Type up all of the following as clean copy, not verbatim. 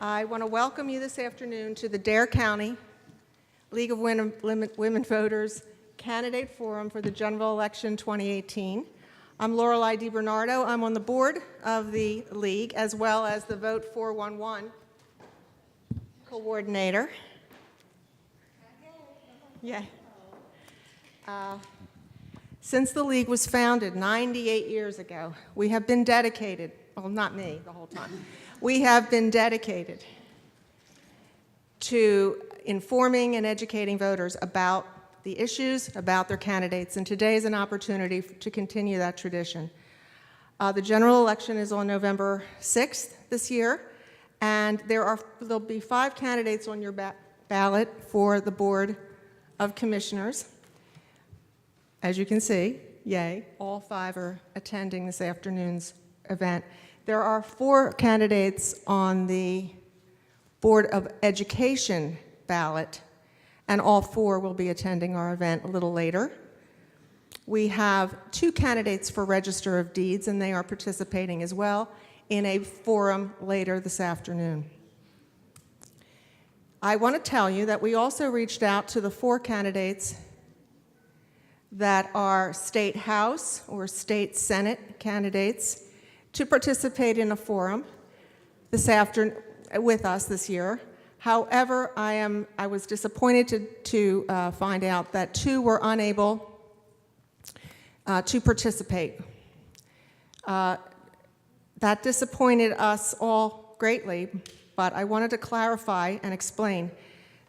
I want to welcome you this afternoon to the Dare County League of Women Voters Candidate Forum for the General Election 2018. I'm Lorelei DiBernardo. I'm on the board of the League as well as the Vote 411 coordinator. Yeah. Since the League was founded 98 years ago, we have been dedicated, well, not me the whole time, we have been dedicated to informing and educating voters about the issues, about their candidates, and today is an opportunity to continue that tradition. The general election is on November 6th this year, and there'll be 5 candidates on your ballot for the Board of Commissioners. As you can see, yay, all 5 are attending this afternoon's event. There are 4 candidates on the Board of Education ballot, and all 4 will be attending our event a little later. We have 2 candidates for Register of Deeds, and they are participating as well in a forum later this afternoon. I want to tell you that we also reached out to the 4 candidates that are State House or State Senate candidates to participate in a forum this afternoon with us this year. However, I was disappointed to find out that 2 were unable to participate. That disappointed us all greatly, but I wanted to clarify and explain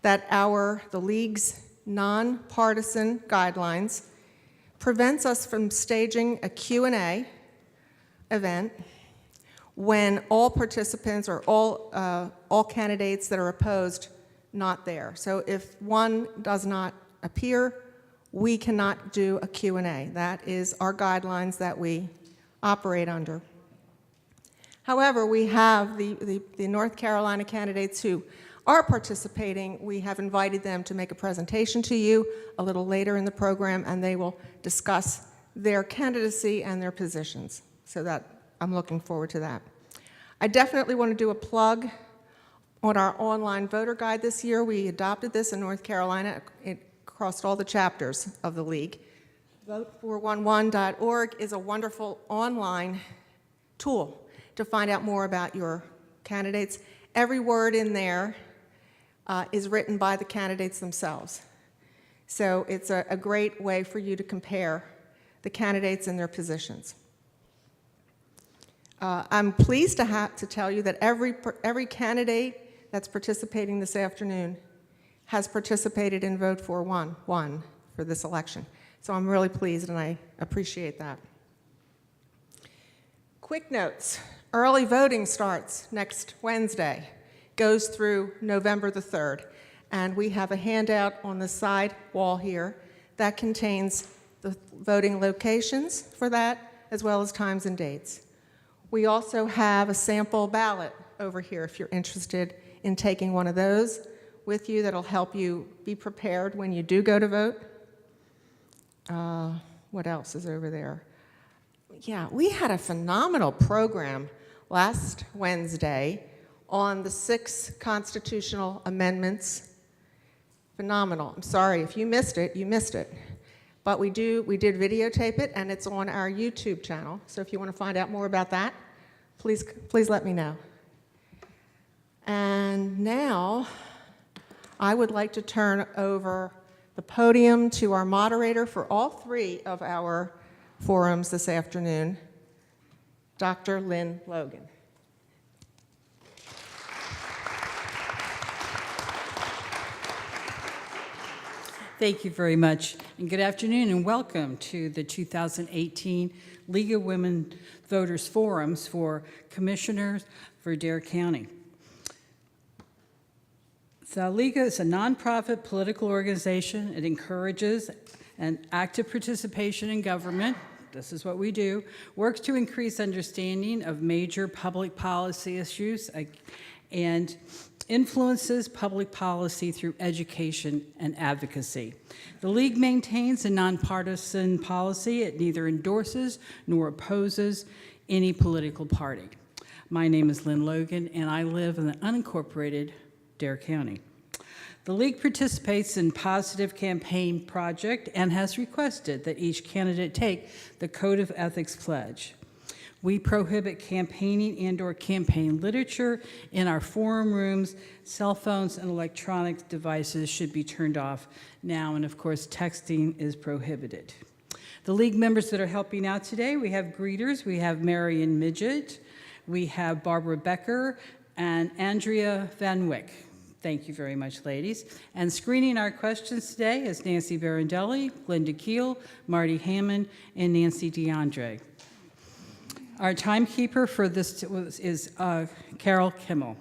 that the League's nonpartisan guidelines prevents us from staging a Q&A event when all participants or all candidates that are opposed not there. So if one does not appear, we cannot do a Q&A. That is our guidelines that we operate under. However, we have the North Carolina candidates who are participating. We have invited them to make a presentation to you a little later in the program, and they will discuss their candidacy and their positions. So that I'm looking forward to that. I definitely want to do a plug on our online voter guide this year. We adopted this in North Carolina. It crossed all the chapters of the League. Vote411.org is a wonderful online tool to find out more about your candidates. Every word in there is written by the candidates themselves. So it's a great way for you to compare the candidates and their positions. I'm pleased to tell you that every candidate that's participating this afternoon has participated in Vote 411 for this election. So I'm really pleased and I appreciate that. Quick notes. Early voting starts next Wednesday, goes through November the 3rd, and we have a handout on the side wall here that contains the voting locations for that, as well as times and dates. We also have a sample ballot over here if you're interested in taking one of those with you. That'll help you be prepared when you do go to vote. What else is over there? Yeah, we had a phenomenal program last Wednesday on the 6 constitutional amendments. Phenomenal. I'm sorry, if you missed it, you missed it. But we did videotape it, and it's on our YouTube channel. So if you want to find out more about that, please let me know. And now, I would like to turn over the podium to our moderator for all 3 of our forums this afternoon, Dr. Lynn Logan. Thank you very much, and good afternoon, and welcome to the 2018 League of Women Voters Forums for Commissioners for Dare County. The League is a nonprofit political organization. It encourages an active participation in government. This is what we do. Works to increase understanding of major public policy issues and influences public policy through education and advocacy. The League maintains a nonpartisan policy. It neither endorses nor opposes any political party. My name is Lynn Logan, and I live in the unincorporated Dare County. The League participates in Positive Campaign Project and has requested that each candidate take the Code of Ethics Pledge. We prohibit campaigning and/or campaign literature in our forum rooms. Cell phones and electronic devices should be turned off now, and of course, texting is prohibited. The League members that are helping out today, we have greeters. We have Marion Midget, we have Barbara Becker, and Andrea Van Wyck. Thank you very much, ladies. And screening our questions today is Nancy Barandelli, Glenda Keel, Marty Hammond, and Nancy DeAndre. Our timekeeper for this is Carol Kimmel.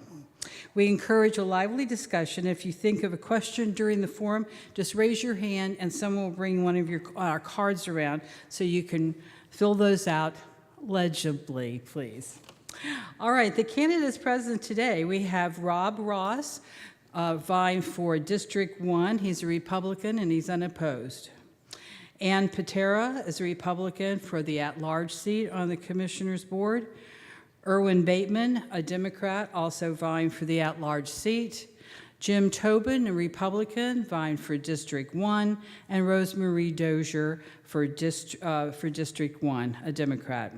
We encourage a lively discussion. If you think of a question during the forum, just raise your hand and someone will bring one of our cards around so you can fill those out legibly, please. All right, the candidates present today, we have Rob Ross vying for District 1. He's a Republican and he's unopposed. Ann Patera is a Republican for the at-large seat on the Commissioners Board. Erwin Bateman, a Democrat, also vying for the at-large seat. Jim Tobin, a Republican, vying for District 1. And Rosemarie Dozier for District 1, a Democrat.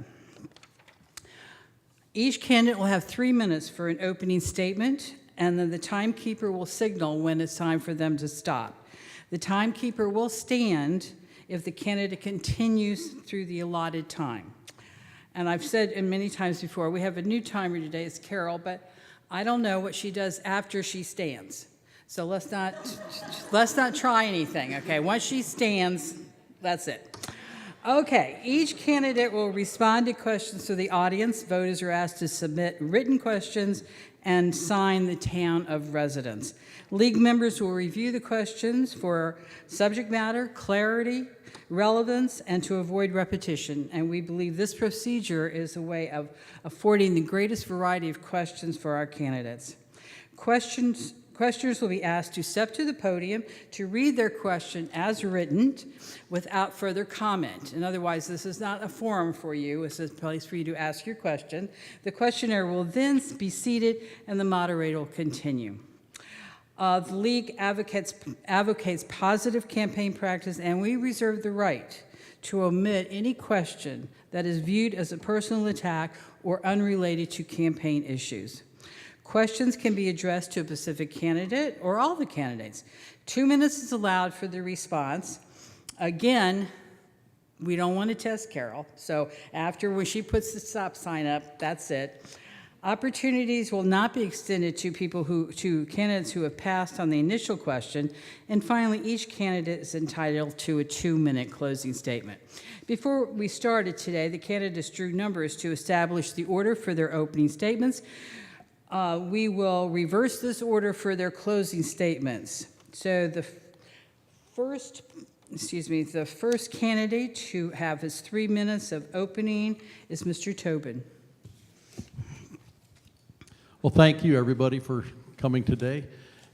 Each candidate will have 3 minutes for an opening statement, and then the timekeeper will signal when it's time for them to stop. The timekeeper will stand if the candidate continues through the allotted time. And I've said it many times before, we have a new timer today, it's Carol, but I don't know what she does after she stands. So let's not try anything, okay? Once she stands, that's it. Okay, each candidate will respond to questions to the audience. Voters are asked to submit written questions and sign the town of residence. League members will review the questions for subject matter, clarity, relevance, and to avoid repetition. And we believe this procedure is a way of affording the greatest variety of questions for our candidates. Questioners will be asked to step to the podium to read their question as written without further comment. And otherwise, this is not a forum for you. It's a place for you to ask your question. The questioner will then be seated and the moderator will continue. The League advocates positive campaign practice, and we reserve the right to omit any question that is viewed as a personal attack or unrelated to campaign issues. Questions can be addressed to a specific candidate or all the candidates. 2 minutes is allowed for the response. Again, we don't want to test Carol, so after when she puts the stop sign up, that's it. Opportunities will not be extended to candidates who have passed on the initial question. And finally, each candidate is entitled to a 2-minute closing statement. Before we started today, the candidates drew numbers to establish the order for their opening statements. We will reverse this order for their closing statements. So the first candidate to have his 3 minutes of opening is Mr. Tobin. Well, thank you, everybody, for coming today.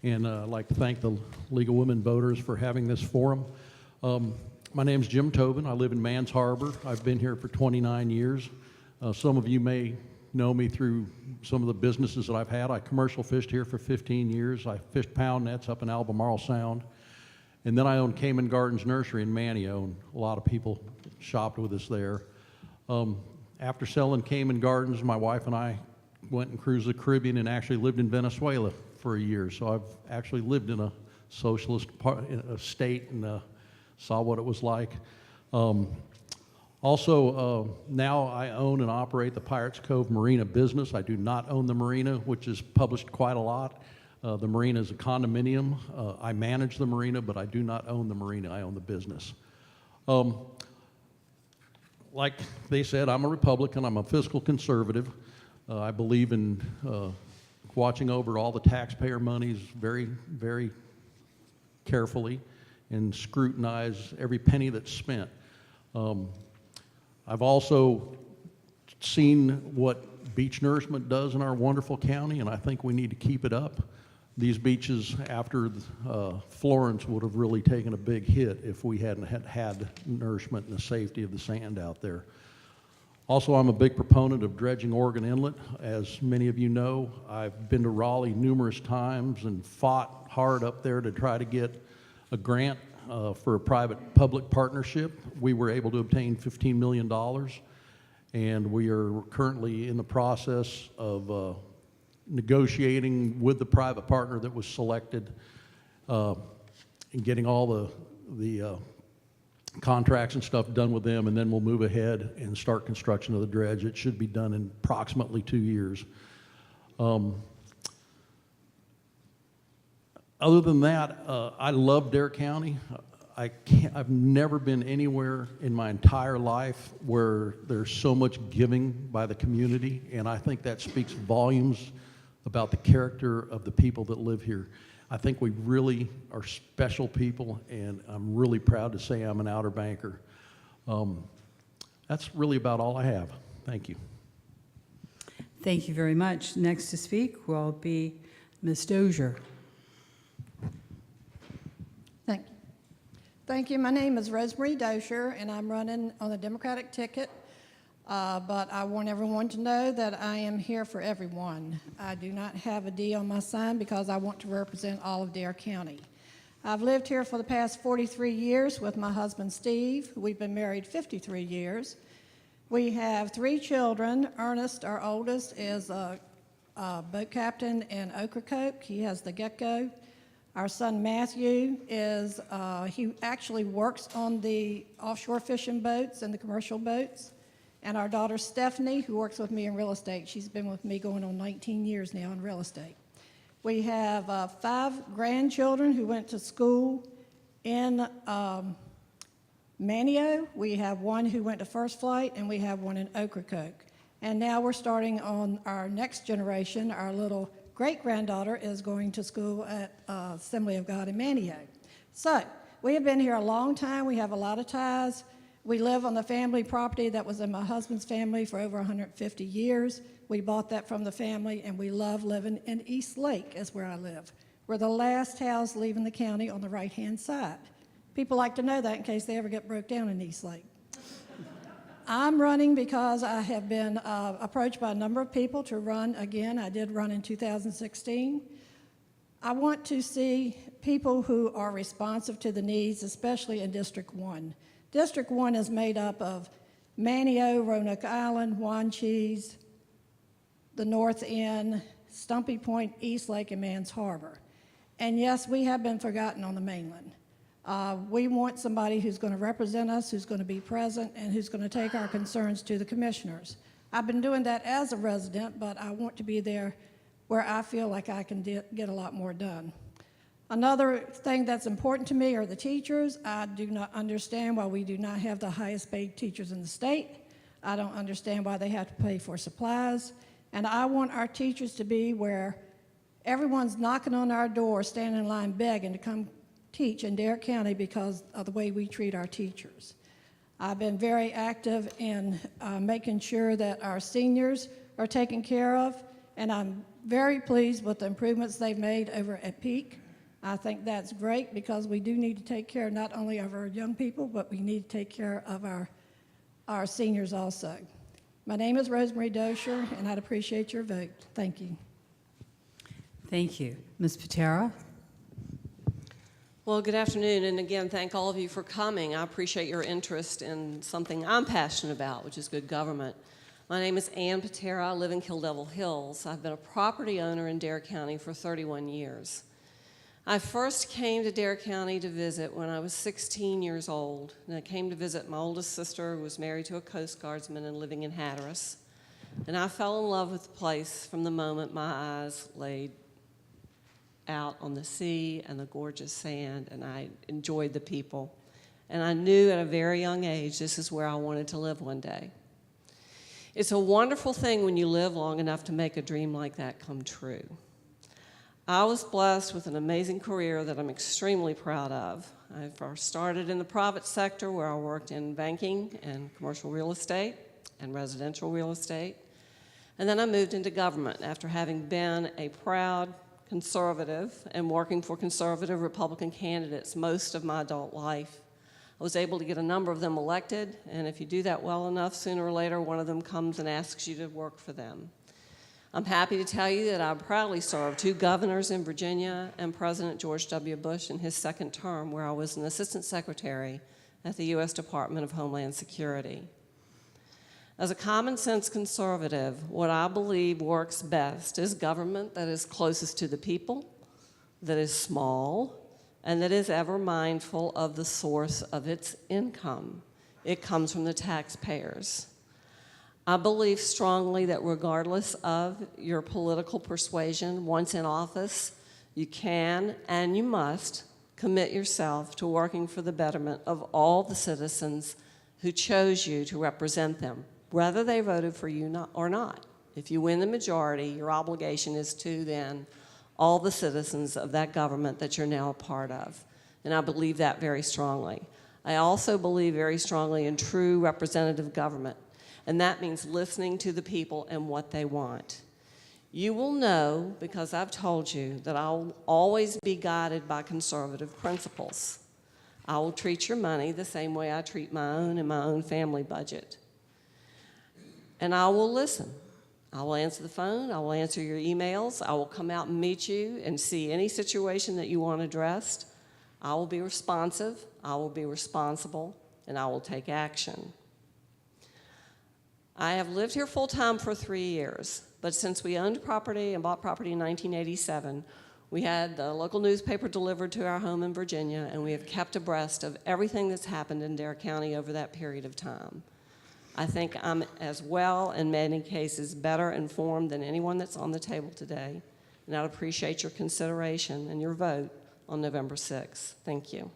And I'd like to thank the League of Women Voters for having this forum. My name's Jim Tobin. I live in Mans Harbor. I've been here for 29 years. Some of you may know me through some of the businesses that I've had. I commercial fished here for 15 years. I fished pound nets up in Albemarle Sound. And then I owned Cayman Gardens Nursery in Manteo, and a lot of people shopped with us there. After selling Cayman Gardens, my wife and I went and cruised the Caribbean and actually lived in Venezuela for a year. So I've actually lived in a socialist state and saw what it was like. Also, now I own and operate the Pirates Cove Marina business. I do not own the marina, which is published quite a lot. The marina is a condominium. I manage the marina, but I do not own the marina. I own the business. Like they said, I'm a Republican. I'm a fiscal conservative. I believe in watching over all the taxpayer monies very, very carefully and scrutinize every penny that's spent. I've also seen what beach nourishment does in our wonderful county, and I think we need to keep it up. These beaches, after Florence, would have really taken a big hit if we hadn't had nourishment and the safety of the sand out there. Also, I'm a big proponent of dredging Oregon Inlet. As many of you know, I've been to Raleigh numerous times and fought hard up there to try to get a grant for a private-public partnership. We were able to obtain $15 million, and we are currently in the process of negotiating with the private partner that was selected and getting all the contracts and stuff done with them, and then we'll move ahead and start construction of the dredge. It should be done in approximately 2 years. Other than that, I love Dare County. I've never been anywhere in my entire life where there's so much giving by the community, and I think that speaks volumes about the character of the people that live here. I think we really are special people, and I'm really proud to say I'm an Outer Banker. That's really about all I have. Thank you. Thank you very much. Next to speak will be Ms. Dozier. Thank you. My name is Rosemary Dozier, and I'm running on the Democratic ticket. But I want everyone to know that I am here for everyone. I do not have a D on my sign because I want to represent all of Dare County. I've lived here for the past 43 years with my husband, Steve. We've been married 53 years. We have 3 children. Ernest, our oldest, is a boat captain in Ocracoke. He has the Gecko. Our son Matthew is, he actually works on the offshore fishing boats and the commercial boats. And our daughter Stephanie, who works with me in real estate. She's been with me going on 19 years now in real estate. We have 5 grandchildren who went to school in Manio. We have 1 who went to First Flight, and we have 1 in Ocracoke. And now we're starting on our next generation. Our little great-granddaughter is going to school at Assembly of God in Manio. So we have been here a long time. We have a lot of ties. We live on the family property that was in my husband's family for over 150 years. We bought that from the family, and we love living in East Lake, is where I live. We're the last house leaving the county on the right-hand side. People like to know that in case they ever get broke down in East Lake. I'm running because I have been approached by a number of people to run again. I did run in 2016. I want to see people who are responsive to the needs, especially in District 1. District 1 is made up of Manio, Roanoke Island, Wanchese, the North End, Stumpy Point, East Lake, and Mans Harbor. And yes, we have been forgotten on the mainland. We want somebody who's going to represent us, who's going to be present, and who's going to take our concerns to the commissioners. I've been doing that as a resident, but I want to be there where I feel like I can get a lot more done. Another thing that's important to me are the teachers. I do not understand why we do not have the highest paid teachers in the state. I don't understand why they have to pay for supplies. And I want our teachers to be where everyone's knocking on our door, standing in line begging to come teach in Dare County because of the way we treat our teachers. I've been very active in making sure that our seniors are taken care of, and I'm very pleased with the improvements they've made over at Peak. I think that's great because we do need to take care not only of our young people, but we need to take care of our seniors also. My name is Rosemary Dozier, and I'd appreciate your vote. Thank you. Thank you. Ms. Patera? Well, good afternoon, and again, thank all of you for coming. I appreciate your interest in something I'm passionate about, which is good government. My name is Ann Patera. I live in Kill Devil Hills. I've been a property owner in Dare County for 31 years. I first came to Dare County to visit when I was 16 years old, and I came to visit my oldest sister, who was married to a Coast Guardsman and living in Hatteras. And I fell in love with the place from the moment my eyes laid out on the sea and the gorgeous sand, and I enjoyed the people. And I knew at a very young age this is where I wanted to live one day. It's a wonderful thing when you live long enough to make a dream like that come true. I was blessed with an amazing career that I'm extremely proud of. I first started in the private sector where I worked in banking and commercial real estate and residential real estate. And then I moved into government after having been a proud conservative and working for conservative Republican candidates most of my adult life. I was able to get a number of them elected, and if you do that well enough, sooner or later, one of them comes and asks you to work for them. I'm happy to tell you that I proudly served 2 governors in Virginia and President George W. Bush in his second term, where I was an assistant secretary at the U.S. Department of Homeland Security. As a common sense conservative, what I believe works best is government that is closest to the people, that is small, and that is ever mindful of the source of its income. It comes from the taxpayers. I believe strongly that regardless of your political persuasion, once in office, you can and you must commit yourself to working for the betterment of all the citizens who chose you to represent them, whether they voted for you or not. If you win the majority, your obligation is to then all the citizens of that government that you're now a part of. And I believe that very strongly. I also believe very strongly in true representative government, and that means listening to the people and what they want. You will know, because I've told you, that I'll always be guided by conservative principles. I will treat your money the same way I treat my own and my own family budget. And I will listen. I will answer the phone, I will answer your emails, I will come out and meet you and see any situation that you want addressed. I will be responsive, I will be responsible, and I will take action. I have lived here full-time for 3 years, but since we owned property and bought property in 1987, we had the local newspaper delivered to our home in Virginia, and we have kept abreast of everything that's happened in Dare County over that period of time. I think I'm as well, in many cases, better informed than anyone that's on the table today, and I'd appreciate your consideration and your vote on November 6th. Thank you.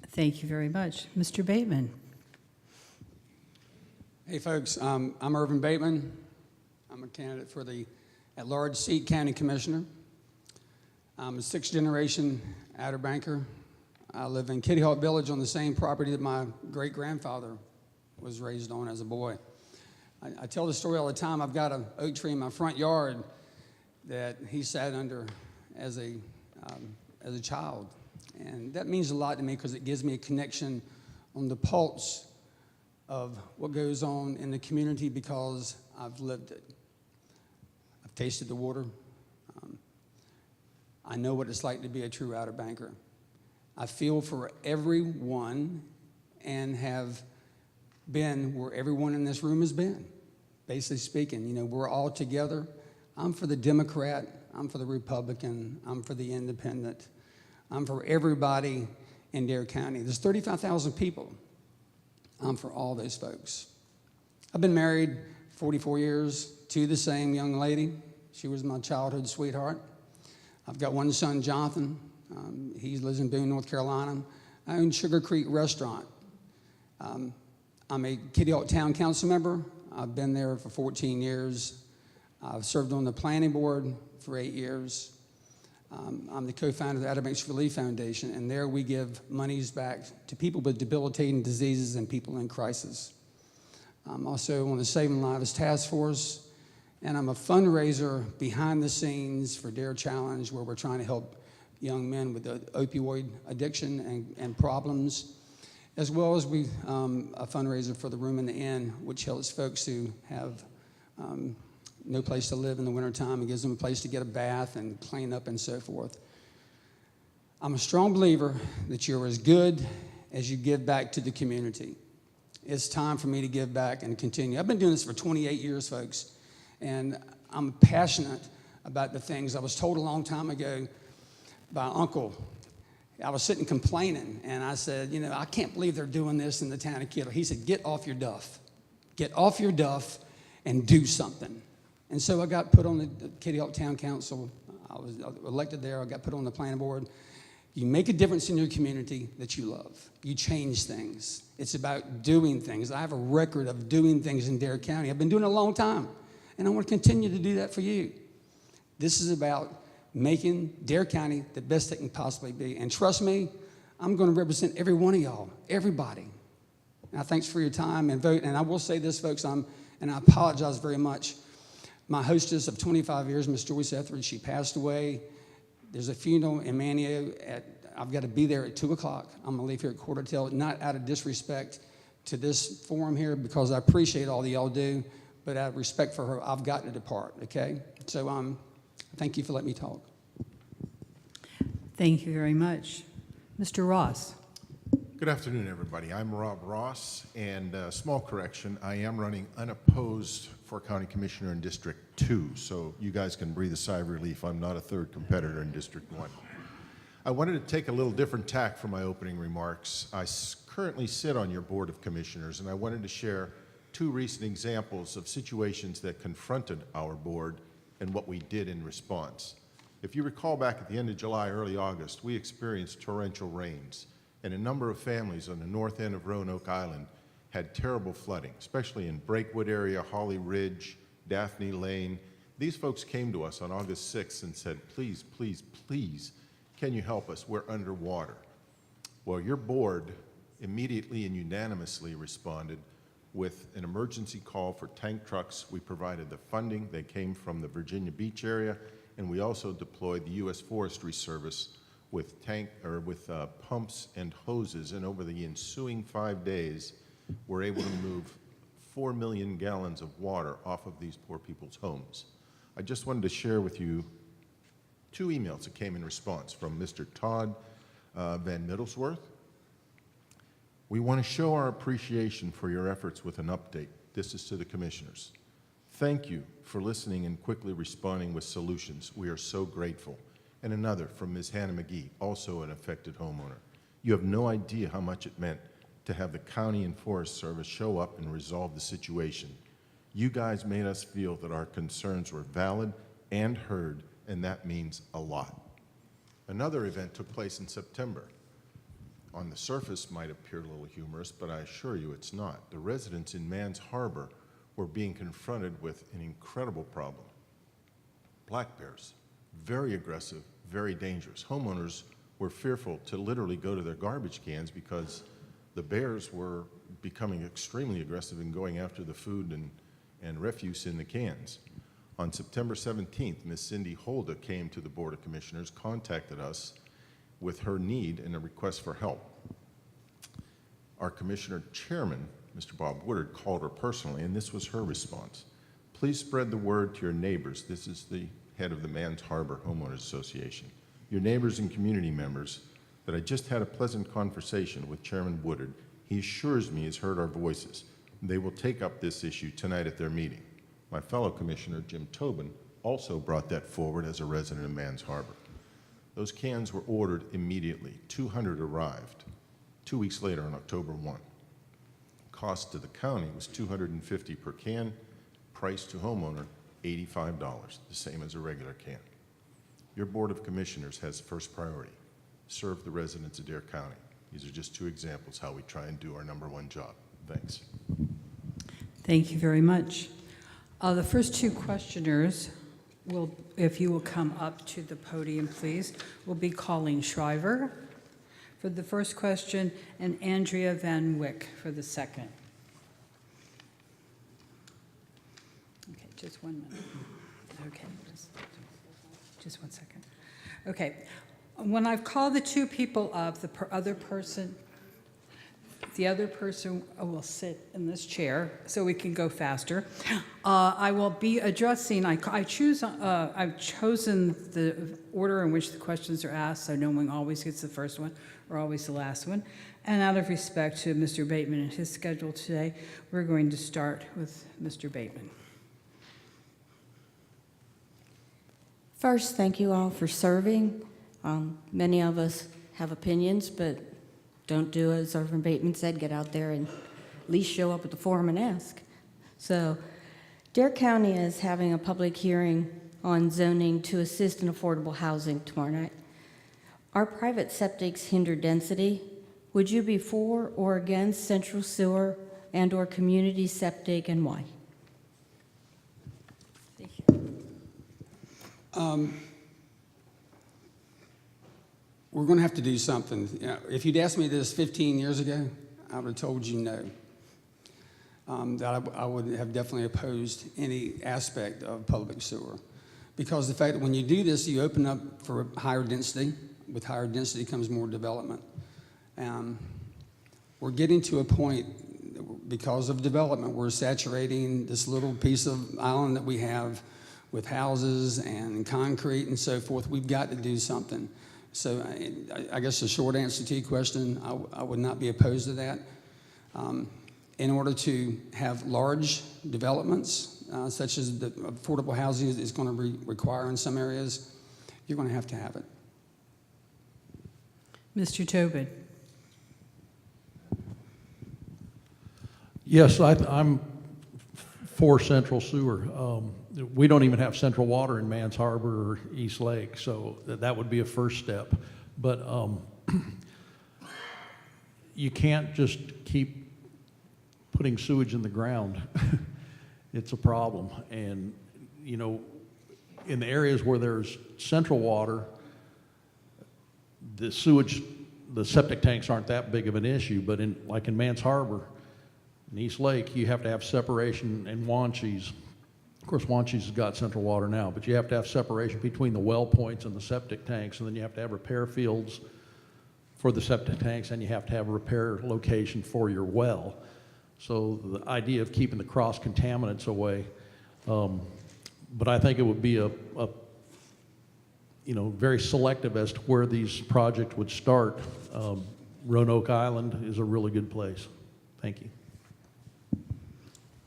Thank you very much. Mr. Bateman. Hey folks, I'm Irvin Bateman. I'm a candidate for the at-large seat county commissioner. I'm a 6th-generation Outer Banker. I live in Kitty Hawk Village on the same property that my great-grandfather was raised on as a boy. I tell the story all the time. I've got an oak tree in my front yard that he sat under as a child. And that means a lot to me because it gives me a connection on the pulse of what goes on in the community because I've lived it. I've tasted the water. I know what it's like to be a true Outer Banker. I feel for everyone and have been where everyone in this room has been. Basically speaking, you know, we're all together. I'm for the Democrat, I'm for the Republican, I'm for the Independent, I'm for everybody in Dare County. There's 35,000 people. I'm for all those folks. I've been married 44 years to the same young lady. She was my childhood sweetheart. I've got one son, Jonathan. He lives in Boone, North Carolina. I own Sugar Creek Restaurant. I'm a Kitty Hawk Town Council member. I've been there for 14 years. I've served on the planning board for 8 years. I'm the co-founder of the Outer Banks Relief Foundation, and there we give monies back to people with debilitating diseases and people in crisis. I'm also on the Saving Lives Task Force, and I'm a fundraiser behind the scenes for Dare Challenge, where we're trying to help young men with opioid addiction and problems, as well as a fundraiser for the Room in the Inn, which helps folks who have no place to live in the wintertime and gives them a place to get a bath and clean up and so forth. I'm a strong believer that you're as good as you give back to the community. It's time for me to give back and continue. I've been doing this for 28 years, folks, and I'm passionate about the things. I was told a long time ago by an uncle. I was sitting complaining, and I said, you know, I can't believe they're doing this in the town of Kitty. He said, get off your duff. Get off your duff and do something. And so I got put on the Kitty Hawk Town Council. I was elected there. I got put on the planning board. You make a difference in your community that you love. You change things. It's about doing things. I have a record of doing things in Dare County. I've been doing it a long time, and I want to continue to do that for you. This is about making Dare County the best it can possibly be. And trust me, I'm going to represent every one of y'all, everybody. Now, thanks for your time and vote. And I will say this, folks, and I apologize very much. My hostess of 25 years, Miss Joyce Etheridge, she passed away. There's a funeral in Manio I've got to be there at 2 o'clock. I'm going to leave here at 11:45, not out of disrespect to this forum here, because I appreciate all that y'all do, but out of respect for her, I've got to depart, okay? So thank you for letting me talk. Thank you very much. Mr. Ross. Good afternoon, everybody. I'm Rob Ross, and small correction, I am running unopposed for County Commissioner in District 2, so you guys can breathe a sigh of relief. I'm not a third competitor in District 1. I wanted to take a little different tack for my opening remarks. I currently sit on your Board of Commissioners, and I wanted to share 2 recent examples of situations that confronted our board and what we did in response. If you recall, back at the end of July, early August, we experienced torrential rains, and a number of families on the north end of Roanoke Island had terrible flooding, especially in Breakwood area, Holly Ridge, Daphne Lane. These folks came to us on August 6th and said, please, please, please, can you help us? We're underwater. Well, your board immediately and unanimously responded with an emergency call for tank trucks. We provided the funding. They came from the Virginia Beach area, and we also deployed the U.S. Forestry Service with pumps and hoses, and over the ensuing 5 days, we're able to move 4 million gallons of water off of these poor people's homes. I just wanted to share with you 2 emails that came in response from Mr. Todd Van Middlesworth. We want to show our appreciation for your efforts with an update. This is to the commissioners. Thank you for listening and quickly responding with solutions. We are so grateful. And another from Ms. Hannah McGee, also an affected homeowner. You have no idea how much it meant to have the County and Forest Service show up and resolve the situation. You guys made us feel that our concerns were valid and heard, and that means a lot. Another event took place in September. On the surface might appear a little humorous, but I assure you it's not. The residents in Mans Harbor were being confronted with an incredible problem. Black bears, very aggressive, very dangerous. Homeowners were fearful to literally go to their garbage cans because the bears were becoming extremely aggressive and going after the food and refuse in the cans. On September 17th, Ms. Cindy Holda came to the Board of Commissioners, contacted us with her need and a request for help. Our Commissioner Chairman, Mr. Bob Woodard, called her personally, and this was her response. Please spread the word to your neighbors. This is the head of the Mans Harbor Homeowners Association. Your neighbors and community members, that I just had a pleasant conversation with Chairman Woodard. He assures me he's heard our voices. They will take up this issue tonight at their meeting. My fellow Commissioner, Jim Tobin, also brought that forward as a resident of Mans Harbor. Those cans were ordered immediately. 200 arrived 2 weeks later on October 1. Cost to the county was $250 per can, price to homeowner $85, the same as a regular can. Your Board of Commissioners has first priority. Serve the residents of Dare County. These are just 2 examples how we try and do our #1 job. Thanks. Thank you very much. The first 2 questioners will, if you will come up to the podium, please, will be Colleen Shriver for the first question and Andrea Van Wyck for the second. Okay, just 1 minute. Okay, just 1 second. Okay, when I've called the 2 people up, the other person will sit in this chair so we can go faster. I will be addressing, I've chosen the order in which the questions are asked, so no one always gets the first one or always the last one. And out of respect to Mr. Bateman and his schedule today, we're going to start with Mr. Bateman. First, thank you all for serving. Many of us have opinions, but don't do as Reverend Bateman said, get out there and at least show up at the forum and ask. So Dare County is having a public hearing on zoning to assist in affordable housing tomorrow night. Our private septics hinder density. Would you be for or against central sewer and or community septic, and why? We're going to have to do something. You know, if you'd asked me this 15 years ago, I would have told you no. That I would have definitely opposed any aspect of public sewer. Because the fact that when you do this, you open up for higher density, with higher density comes more development. We're getting to a point, because of development, we're saturating this little piece of island that we have with houses and concrete and so forth. We've got to do something. So I guess the short answer to your question, I would not be opposed to that. In order to have large developments, such as the affordable housing is going to require in some areas, you're going to have it. Mr. Tobin. Yes, I'm for central sewer. We don't even have central water in Mans Harbor or East Lake, so that would be a first step. But you can't just keep putting sewage in the ground. It's a problem. And, you know, in the areas where there's central water, the sewage, the septic tanks aren't that big of an issue, but like in Mans Harbor, in East Lake, you have to have separation in Wanchese. Of course, Wanchese has got central water now, but you have to have separation between the well points and the septic tanks, and then you have to have repair fields for the septic tanks, and you have to have a repair location for your well. So the idea of keeping the cross contaminants away, but I think it would be a very selective as to where these projects would start. Roanoke Island is a really good place. Thank you.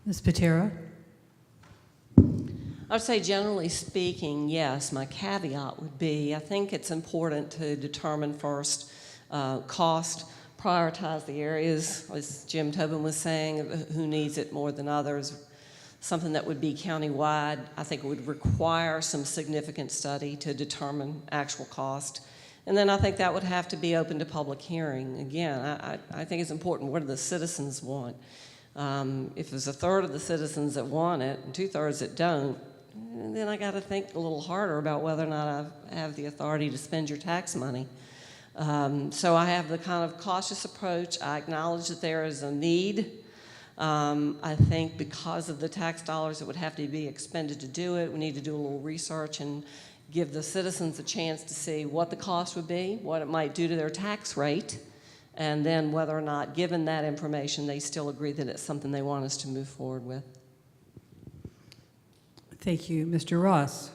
Ms. Patera. I'd say generally speaking, yes. My caveat would be, I think it's important to determine first cost, prioritize the areas, as Jim Tobin was saying, who needs it more than others. Something that would be countywide, I think it would require some significant study to determine actual cost. And then I think that would have to be open to public hearing. Again, I think it's important, what do the citizens want? If there's a third of the citizens that want it and 2/3 that don't, then I got to think a little harder about whether or not I have the authority to spend your tax money. So I have the kind of cautious approach. I acknowledge that there is a need. I think because of the tax dollars that would have to be expended to do it, we need to do a little research and give the citizens a chance to see what the cost would be, what it might do to their tax rate, and then whether or not, given that information, they still agree that it's something they want us to move forward with. Thank you. Mr. Ross.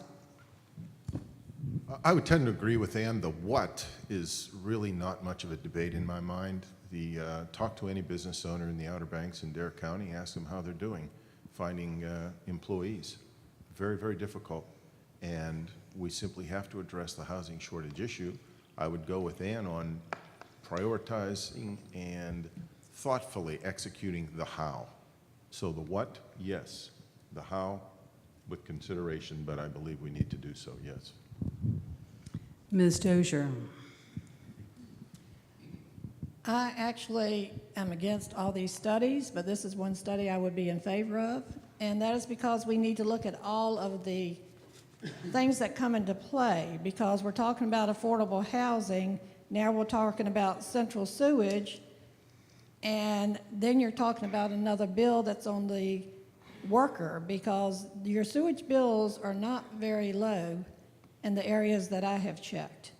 I would tend to agree with Ann. The what is really not much of a debate in my mind. Talk to any business owner in the Outer Banks in Dare County, ask them how they're doing, finding employees. Very, very difficult. And we simply have to address the housing shortage issue. I would go with Ann on prioritizing and thoughtfully executing the how. So the what, yes. The how, with consideration, but I believe we need to do so, yes. Ms. Dozier. I actually am against all these studies, but this is one study I would be in favor of, and that is because we need to look at all of the things that come into play, because we're talking about affordable housing, now we're talking about central sewage, and then you're talking about another bill that's on the worker, because your sewage bills are not very low in the areas that I have checked.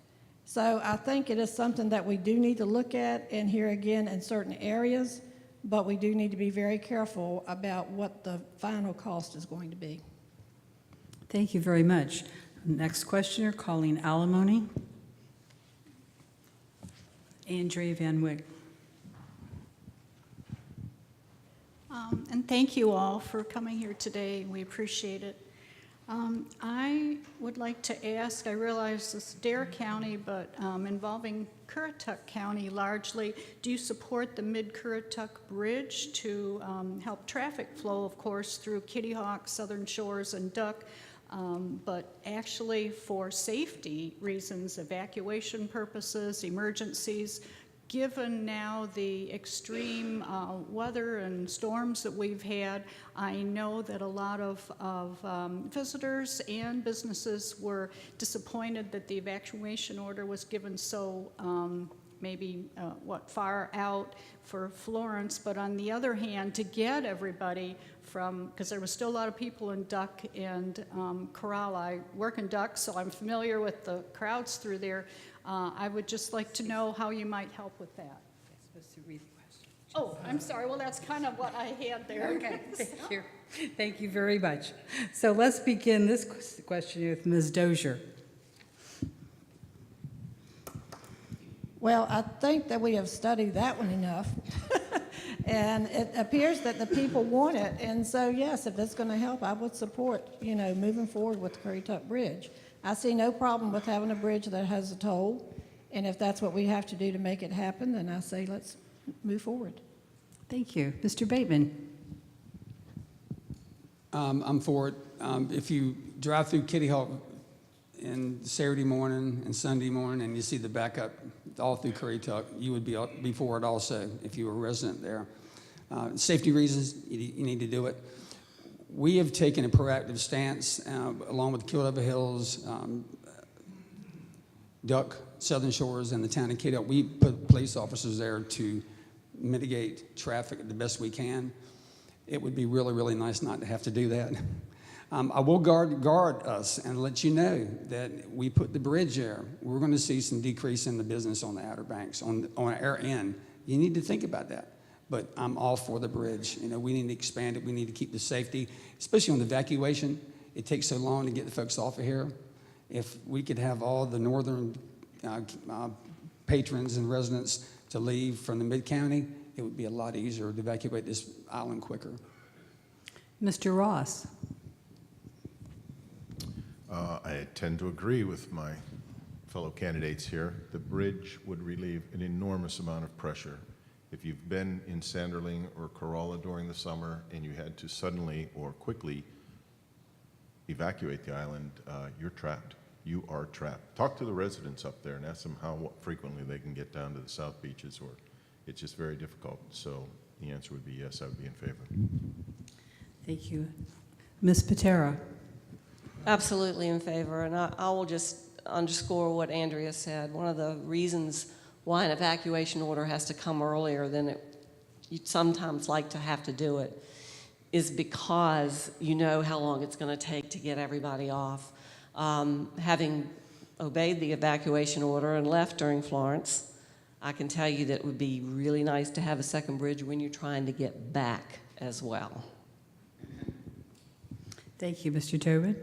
So I think it is something that we do need to look at, and here again in certain areas, but we do need to be very careful about what the final cost is going to be. Thank you very much. Next questioner, Colleen Alimony. Andrea Van Wyck. And thank you all for coming here today. We appreciate it. I would like to ask, I realize this is Dare County, but involving Currituck County largely, do you support the Mid-Currituck Bridge to help traffic flow, of course, through Kitty Hawk, Southern Shores, and Duck, but actually for safety reasons, evacuation purposes, emergencies, given now the extreme weather and storms that we've had, I know that a lot of visitors and businesses were disappointed that the evacuation order was given so maybe, far out for Florence, but on the other hand, to get everybody from, because there was still a lot of people in Duck and Corral. I work in Duck, so I'm familiar with the crowds through there. I would just like to know how you might help with that. Supposed to read the question. Oh, I'm sorry. Well, that's kind of what I had there. Okay, thank you. Thank you very much. So let's begin this question with Ms. Dozier. Well, I think that we have studied that one enough. And it appears that the people want it. And so, yes, if it's going to help, I would support, moving forward with the Currituck Bridge. I see no problem with having a bridge that has a toll. And if that's what we have to do to make it happen, then I say let's move forward. Thank you. Mr. Bateman. I'm for it. If you drive through Kitty Hawk in Saturday morning and Sunday morning and you see the backup all through Currituck, you would be for it also if you were a resident there. Safety reasons, you need to do it. We have taken a proactive stance along with Kill Devil Hills, Duck, Southern Shores, and the town of Kitty Hawk. We put police officers there to mitigate traffic the best we can. It would be really, really nice not to have to do that. I will guard us and let you know that we put the bridge there. We're going to see some decrease in the business on the Outer Banks, on our end. You need to think about that. But I'm all for the bridge. We need to expand it. We need to keep the safety, especially on the evacuation. It takes so long to get the folks off of here. If we could have all the northern patrons and residents to leave from the mid-county, it would be a lot easier to evacuate this island quicker. Mr. Ross. I tend to agree with my fellow candidates here. The bridge would relieve an enormous amount of pressure. If you've been in Sanderling or Corolla during the summer and you had to suddenly or quickly evacuate the island, you're trapped. You are trapped. Talk to the residents up there and ask them how frequently they can get down to the South Beaches, or it's just very difficult. So the answer would be yes, I would be in favor. Thank you. Ms. Patera. Absolutely in favor, and I will just underscore what Andrea said. One of the reasons why an evacuation order has to come earlier than you'd sometimes like to have to do it is because you know how long it's going to take to get everybody off. Having obeyed the evacuation order and left during Florence, I can tell you that it would be really nice to have a second bridge when you're trying to get back as well. Thank you, Mr. Tobin.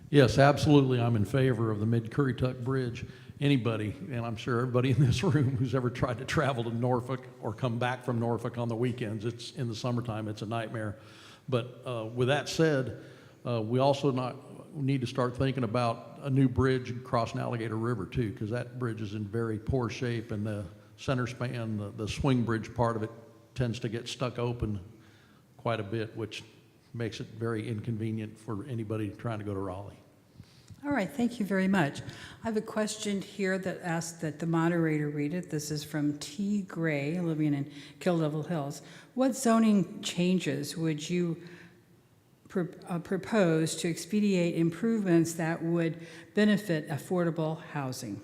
Yes, absolutely, I'm in favor of the Mid-Currituck Bridge. Anybody, and I'm sure everybody in this room who's ever tried to travel to Norfolk or come back from Norfolk on the weekends, it's in the summertime, it's a nightmare. But with that said, we also need to start thinking about a new bridge crossing Alligator River too, because that bridge is in very poor shape, and the center span, the swing bridge part of it tends to get stuck open quite a bit, which makes it very inconvenient for anybody trying to go to Raleigh. All right, thank you very much. I have a question here that asks that the moderator read it. This is from T. Gray, living in Kill Devil Hills. What zoning changes would you propose to expedite improvements that would benefit affordable housing?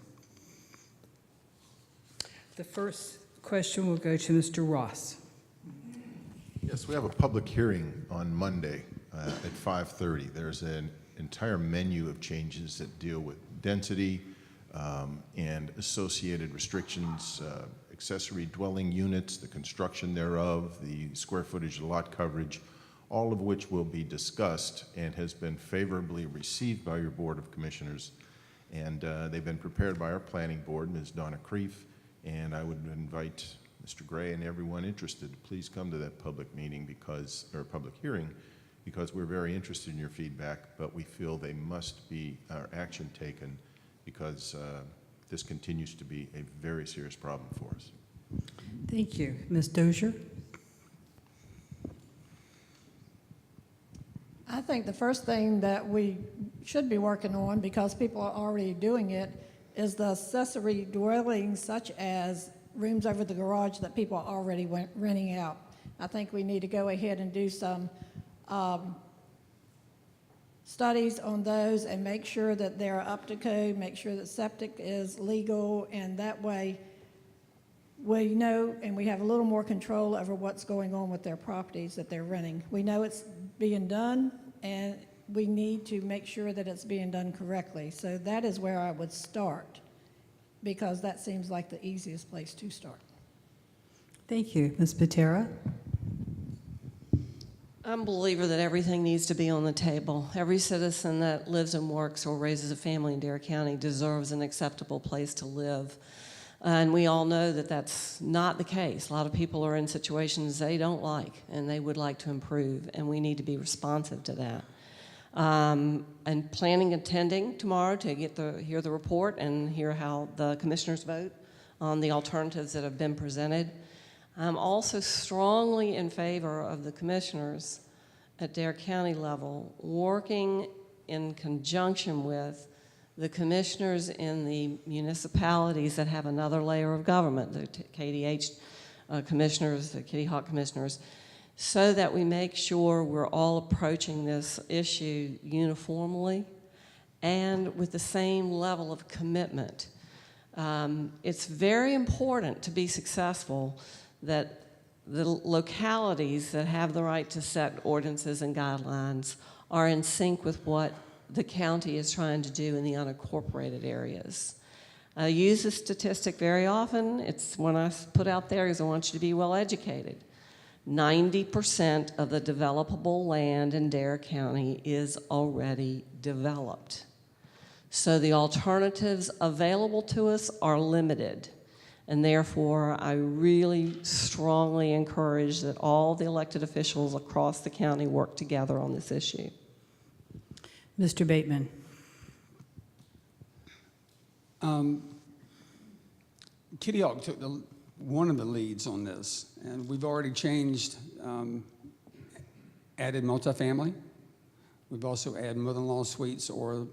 The first question will go to Mr. Ross. Yes, we have a public hearing on Monday at 5:30. There's an entire menu of changes that deal with density and associated restrictions, accessory dwelling units, the construction thereof, the square footage of lot coverage, all of which will be discussed and has been favorably received by your Board of Commissioners. And they've been prepared by our planning board, Ms. Donna Kreef, and I would invite Mr. Gray and everyone interested, please come to that public meeting or public hearing, because we're very interested in your feedback, but we feel they must be action taken because this continues to be a very serious problem for us. Thank you. Ms. Dozier? I think the first thing that we should be working on, because people are already doing it, is the accessory dwellings such as rooms over the garage that people are already renting out. I think we need to go ahead and do some studies on those and make sure that they're up to code, make sure that septic is legal, and that way we know and we have a little more control over what's going on with their properties that they're renting. We know it's being done, and we need to make sure that it's being done correctly. So that is where I would start, because that seems like the easiest place to start. Thank you. Ms. Patera? I'm a believer that everything needs to be on the table. Every citizen that lives and works or raises a family in Dare County deserves an acceptable place to live. And we all know that that's not the case. A lot of people are in situations they don't like and they would like to improve, and we need to be responsive to that. And planning attending tomorrow to hear the report and hear how the commissioners vote on the alternatives that have been presented. I'm also strongly in favor of the commissioners at Dare County level working in conjunction with the commissioners in the municipalities that have another layer of government, the KDH commissioners, the Kitty Hawk commissioners, so that we make sure we're all approaching this issue uniformly and with the same level of commitment. It's very important to be successful that the localities that have the right to set ordinances and guidelines are in sync with what the county is trying to do in the unincorporated areas. I use this statistic very often. It's one I put out there because I want you to be well educated. 90% of the developable land in Dare County is already developed. So the alternatives available to us are limited. And therefore, I really strongly encourage that all the elected officials across the county work together on this issue. Mr. Bateman? Kitty Hawk took one of the leads on this, and we've already changed, added multifamily. We've also added mother-in-law suites or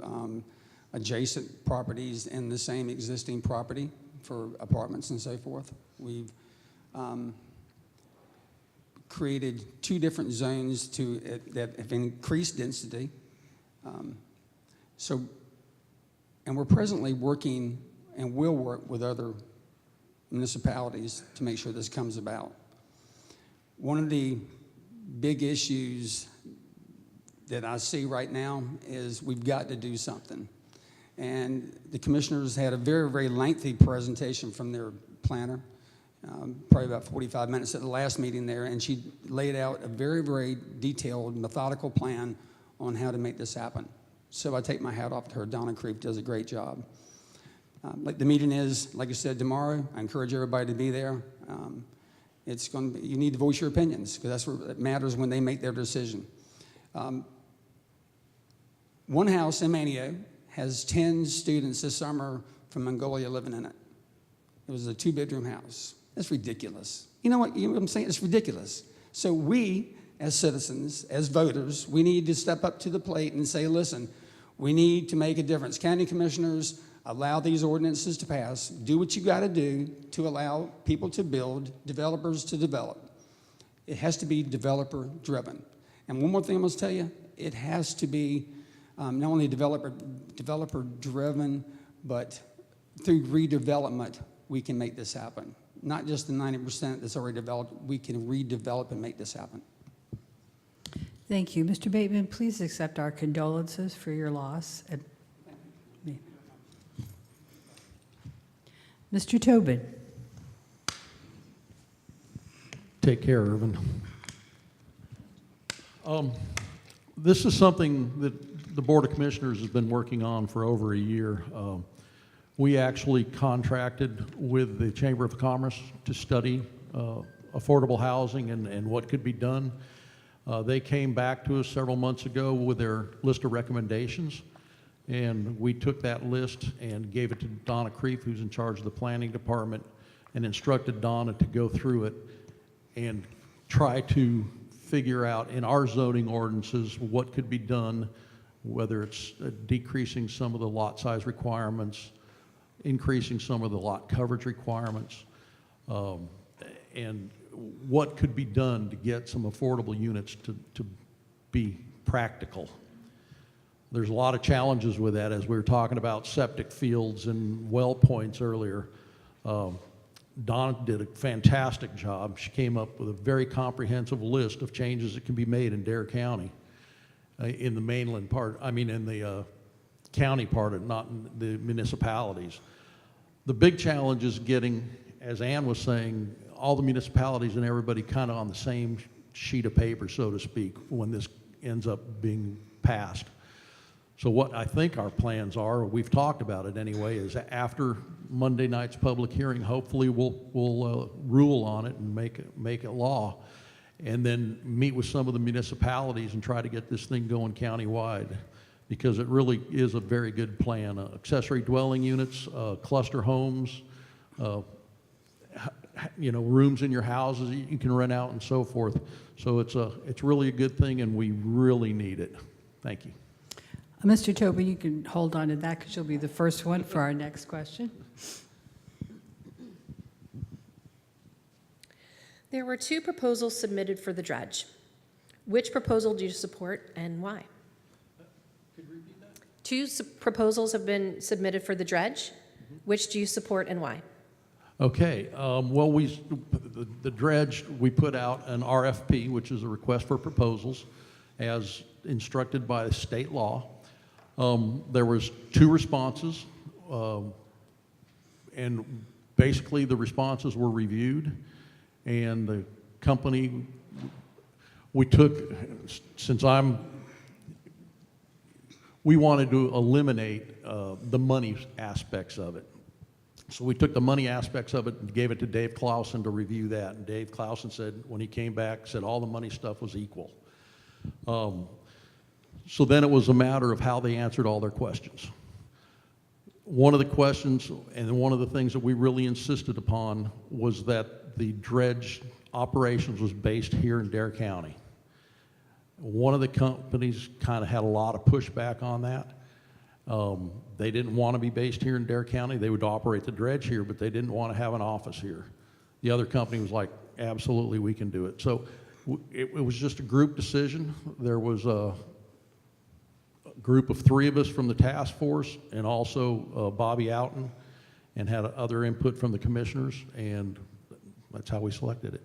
adjacent properties in the same existing property for apartments and so forth. We've created 2 different zones that have increased density. And we're presently working and will work with other municipalities to make sure this comes about. One of the big issues that I see right now is we've got to do something. And the commissioners had a very, very lengthy presentation from their planner, probably about 45 minutes at the last meeting there, and she laid out a very, very detailed, methodical plan on how to make this happen. So I take my hat off to her. Donna Creep does a great job. Like the meeting is, like I said, tomorrow. I encourage everybody to be there. It's going to be, you need to voice your opinions because that's what it matters when they make their decision. One house in Manio has 10 students this summer from Mongolia living in it. It was a 2-bedroom house. That's ridiculous. You know what I'm saying? It's ridiculous. So we, as citizens, as voters, we need to step up to the plate and say, listen, we need to make a difference. County commissioners, allow these ordinances to pass. Do what you got to do to allow people to build, developers to develop. It has to be developer-driven. And one more thing I must tell you, it has to be not only developer-driven, but through redevelopment, we can make this happen. Not just the 90% that's already developed, we can redevelop and make this happen. Thank you. Mr. Bateman, please accept our condolences for your loss. Mr. Tobin. Take care, Irvin. This is something that the Board of Commissioners has been working on for over a year. We actually contracted with the Chamber of Commerce to study affordable housing and what could be done. They came back to us several months ago with their list of recommendations, and we took that list and gave it to Donna Creef, who's in charge of the planning department, and instructed Donna to go through it and try to figure out in our zoning ordinances what could be done, whether it's decreasing some of the lot size requirements, increasing some of the lot coverage requirements, and what could be done to get some affordable units to be practical. There's a lot of challenges with that, as we were talking about septic fields and well points earlier. Donna did a fantastic job. She came up with a very comprehensive list of changes that can be made in Dare County, in the mainland part, in the county part, not in the municipalities. The big challenge is getting, as Ann was saying, all the municipalities and everybody kind of on the same sheet of paper, so to speak, when this ends up being passed. So what I think our plans are, we've talked about it anyway, is after Monday night's public hearing, hopefully we'll rule on it and make it law, and then meet with some of the municipalities and try to get this thing going countywide, because it really is a very good plan. Accessory dwelling units, cluster homes, rooms in your houses you can rent out and so forth. So it's really a good thing, and we really need it. Thank you. Mr. Tobin, you can hold on to that because you'll be the first one for our next question. There were 2 proposals submitted for the dredge. Which proposal do you support and why? Could you repeat that? 2 proposals have been submitted for the dredge. Which do you support and why? Okay, well, the dredge, we put out an RFP, which is a request for proposals, as instructed by state law. There was 2 responses, and basically the responses were reviewed, and the company, we wanted to eliminate the money aspects of it. So we took the money aspects of it and gave it to Dave Clausen to review that. And Dave Clausen said, when he came back, said all the money stuff was equal. So then it was a matter of how they answered all their questions. One of the questions and one of the things that we really insisted upon was that the dredge operations was based here in Dare County. One of the companies kind of had a lot of pushback on that. They didn't want to be based here in Dare County. They would operate the dredge here, but they didn't want to have an office here. The other company was like, absolutely, we can do it. So it was just a group decision. There was a group of 3 of us from the task force, and also Bobby Outen, and had other input from the commissioners, and that's how we selected it.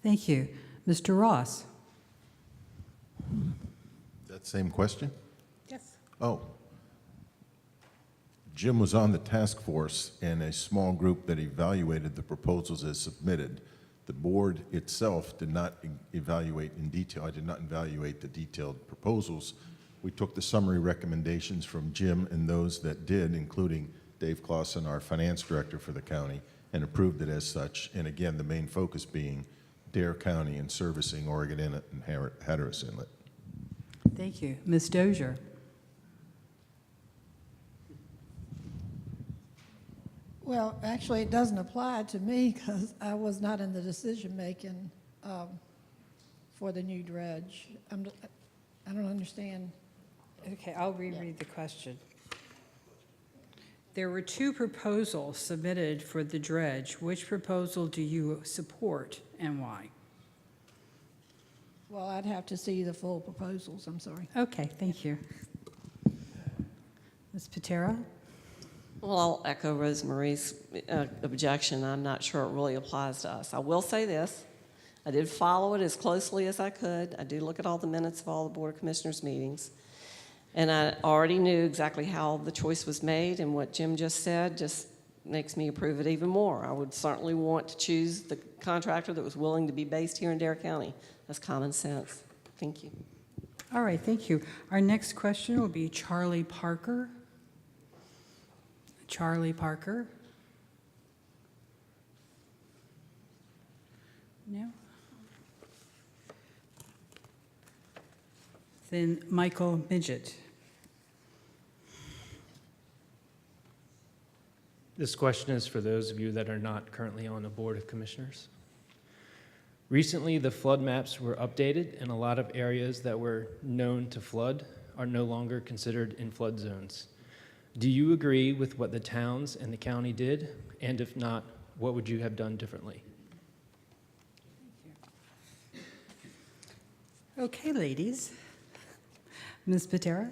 Thank you. Mr. Ross. That same question? Yes. Oh. Jim was on the task force and a small group that evaluated the proposals as submitted. The board itself did not evaluate in detail. I did not evaluate the detailed proposals. We took the summary recommendations from Jim and those that did, including Dave Clausen, our finance director for the county, and approved it as such. And again, the main focus being Dare County and servicing Oregon Inlet and Hatteras Inlet. Thank you. Ms. Dozier. Well, actually, it doesn't apply to me because I was not in the decision-making for the new dredge. I don't understand. Okay, I'll reread the question. There were 2 proposals submitted for the dredge. Which proposal do you support and why? Well, I'd have to see the full proposals, I'm sorry. Okay, thank you. Ms. Patera? Well, I'll echo Rosemarie's objection. I'm not sure it really applies to us. I will say this. I did follow it as closely as I could. I do look at all the minutes of all the Board of Commissioners meetings. And I already knew exactly how the choice was made, and what Jim just said just makes me approve it even more. I would certainly want to choose the contractor that was willing to be based here in Dare County. That's common sense. Thank you. All right, thank you. Our next question will be Charlie Parker. Charlie Parker? No? Then Michael Midget. This question is for those of you that are not currently on the Board of Commissioners. Recently, the flood maps were updated, and a lot of areas that were known to flood are no longer considered in flood zones. Do you agree with what the towns and the county did? And if not, what would you have done differently? Okay, ladies. Ms. Patera?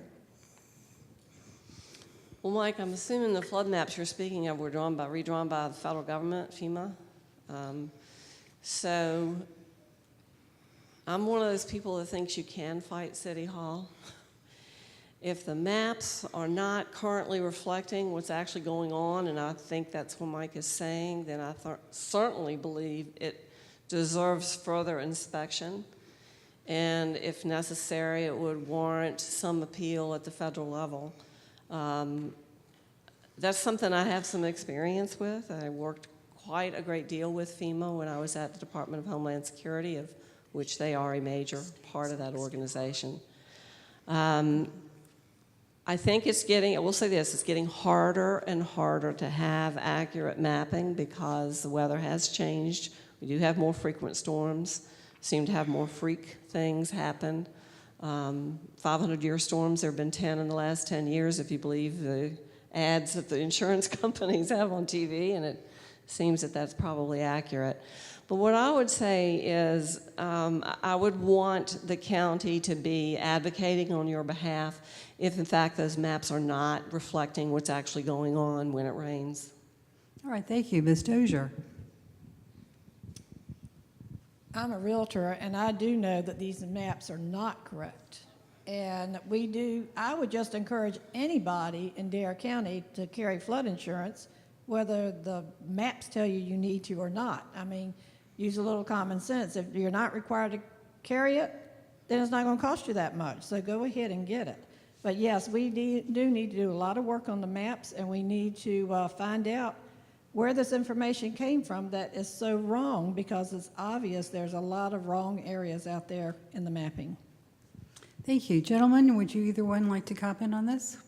Well, Mike, I'm assuming the flood maps you're speaking of were redrawn by the federal government, FEMA. So I'm one of those people that thinks you can fight City Hall. If the maps are not currently reflecting what's actually going on, and I think that's what Mike is saying, then I certainly believe it deserves further inspection. And if necessary, it would warrant some appeal at the federal level. That's something I have some experience with. I worked quite a great deal with FEMA when I was at the Department of Homeland Security, of which they are a major part of that organization. I think it's getting, I will say this, it's getting harder and harder to have accurate mapping because the weather has changed. We do have more frequent storms, seem to have more freak things happen. 500-year storms, there have been 10 in the last 10 years, if you believe the ads that the insurance companies have on TV, and it seems that that's probably accurate. But what I would say is I would want the county to be advocating on your behalf if, in fact, those maps are not reflecting what's actually going on when it rains. All right, thank you. Ms. Dozier. I'm a realtor, and I do know that these maps are not correct. And I would just encourage anybody in Dare County to carry flood insurance, whether the maps tell you need to or not. I mean, use a little common sense. If you're not required to carry it, then it's not going to cost you that much. So go ahead and get it. But yes, we do need to do a lot of work on the maps, and we need to find out where this information came from that is so wrong, because it's obvious there's a lot of wrong areas out there in the mapping. Thank you. Gentlemen, would you either one like to comment on this?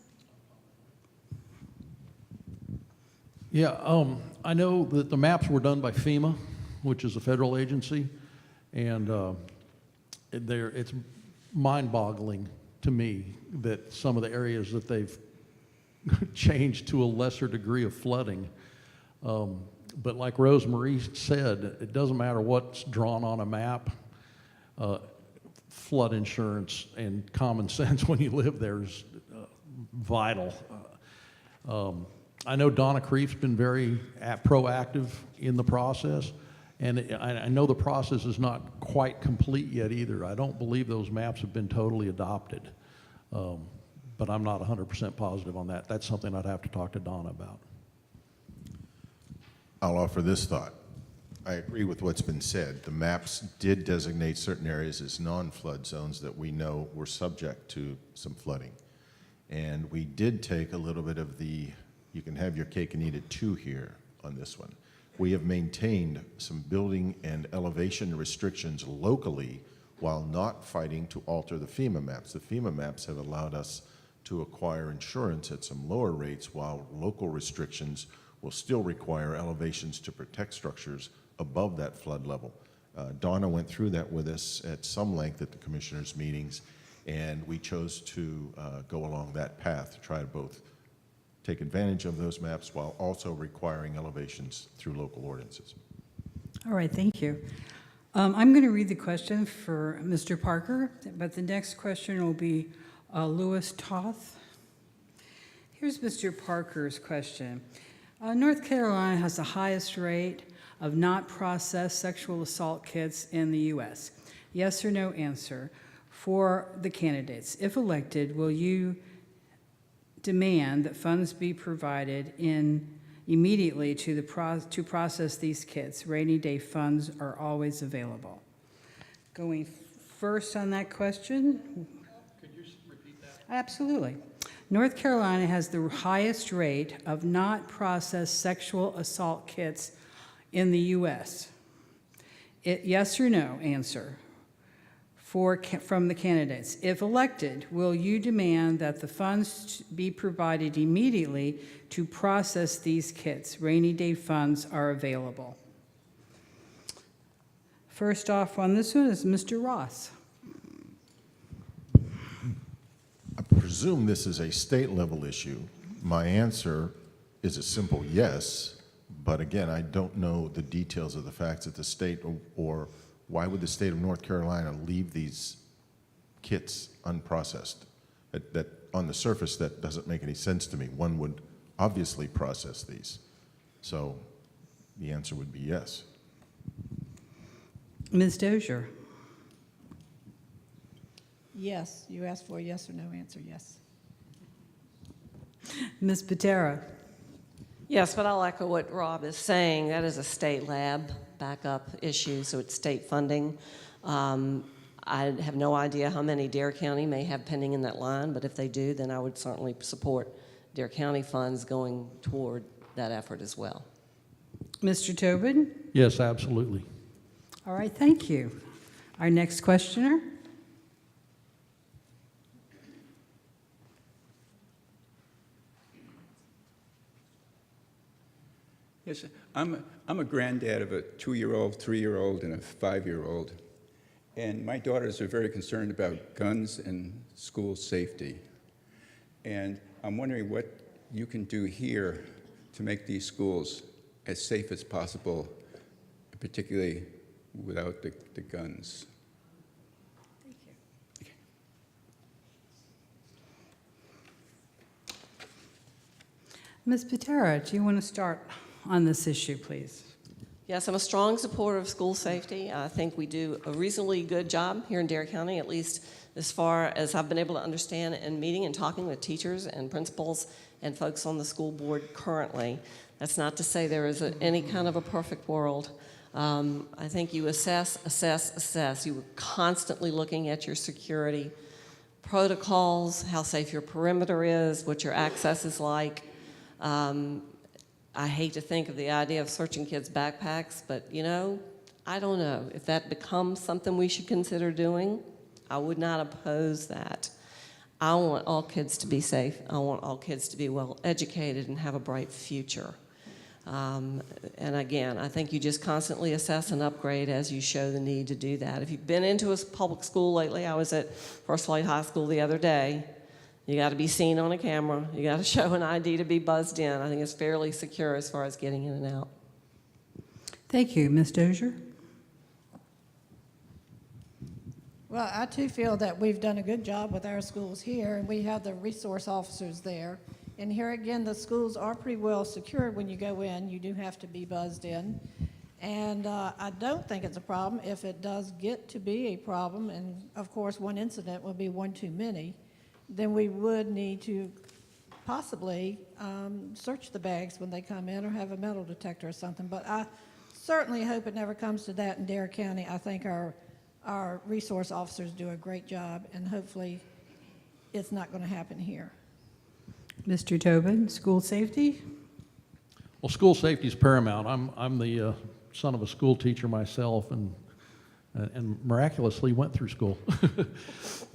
Yeah, I know that the maps were done by FEMA, which is a federal agency, and it's mind-boggling to me that some of the areas that they've changed to a lesser degree of flooding. But like Rosemarie said, it doesn't matter what's drawn on a map. Flood insurance and common sense when you live there is vital. I know Donna Creef's been very proactive in the process, and I know the process is not quite complete yet either. I don't believe those maps have been totally adopted, but I'm not 100% positive on that. That's something I'd have to talk to Donna about. I'll offer this thought. I agree with what's been said. The maps did designate certain areas as non-flood zones that we know were subject to some flooding. And we did take a little bit of the, you can have your cake and eat it too here on this one. We have maintained some building and elevation restrictions locally while not fighting to alter the FEMA maps. The FEMA maps have allowed us to acquire insurance at some lower rates, while local restrictions will still require elevations to protect structures above that flood level. Donna went through that with us at some length at the commissioners' meetings, and we chose to go along that path to try to both take advantage of those maps while also requiring elevations through local ordinances. All right, thank you. I'm going to read the question for Mr. Parker, but the next question will be Louis Toth. Here's Mr. Parker's question. North Carolina has the highest rate of not processed sexual assault kits in the U.S. Yes or no answer for the candidates. If elected, will you demand that funds be provided immediately to process these kits? Rainy day funds are always available. Going first on that question. Could you repeat that? Absolutely. North Carolina has the highest rate of not processed sexual assault kits in the U.S. Yes or no answer from the candidates. If elected, will you demand that the funds be provided immediately to process these kits? Rainy day funds are available. First off on this one is Mr. Ross. I presume this is a state level issue. My answer is a simple yes, but again, I don't know the details of the facts at the state, or why would the state of North Carolina leave these kits unprocessed? That on the surface, that doesn't make any sense to me. One would obviously process these. So the answer would be yes. Ms. Dozier? Yes, you asked for a yes or no answer, yes. Ms. Patera? Yes, but I'll echo what Rob is saying. That is a state lab backup issue, so it's state funding. I have no idea how many Dare County may have pending in that line, but if they do, then I would certainly support Dare County funds going toward that effort as well. Mr. Tobin? Yes, absolutely. All right, thank you. Our next questioner? Yes, I'm a granddad of a 2-year-old, 3-year-old, and a 5-year-old. And my daughters are very concerned about guns and school safety. And I'm wondering what you can do here to make these schools as safe as possible, particularly without the guns. Thank you. Ms. Patera, do you want to start on this issue, please? Yes, I'm a strong supporter of school safety. I think we do a reasonably good job here in Dare County, at least as far as I've been able to understand in meeting and talking with teachers and principals and folks on the school board currently. That's not to say there is any kind of a perfect world. I think you assess. You were constantly looking at your security protocols, how safe your perimeter is, what your access is like. I hate to think of the idea of searching kids' backpacks, but I don't know. If that becomes something we should consider doing, I would not oppose that. I want all kids to be safe. I want all kids to be well educated and have a bright future. And again, I think you just constantly assess and upgrade as you show the need to do that. If you've been into a public school lately, I was at First Flight High School the other day. You got to be seen on a camera. You got to show an ID to be buzzed in. I think it's fairly secure as far as getting in and out. Thank you. Ms. Dozier? Well, I too feel that we've done a good job with our schools here, and we have the resource officers there. And here again, the schools are pretty well secured when you go in. You do have to be buzzed in. And I don't think it's a problem. If it does get to be a problem, and of course one incident will be one too many, then we would need to possibly search the bags when they come in or have a metal detector or something. But I certainly hope it never comes to that in Dare County. I think our resource officers do a great job, and hopefully it's not going to happen here. Mr. Tobin, school safety? Well, school safety is paramount. I'm the son of a school teacher myself, and miraculously went through school.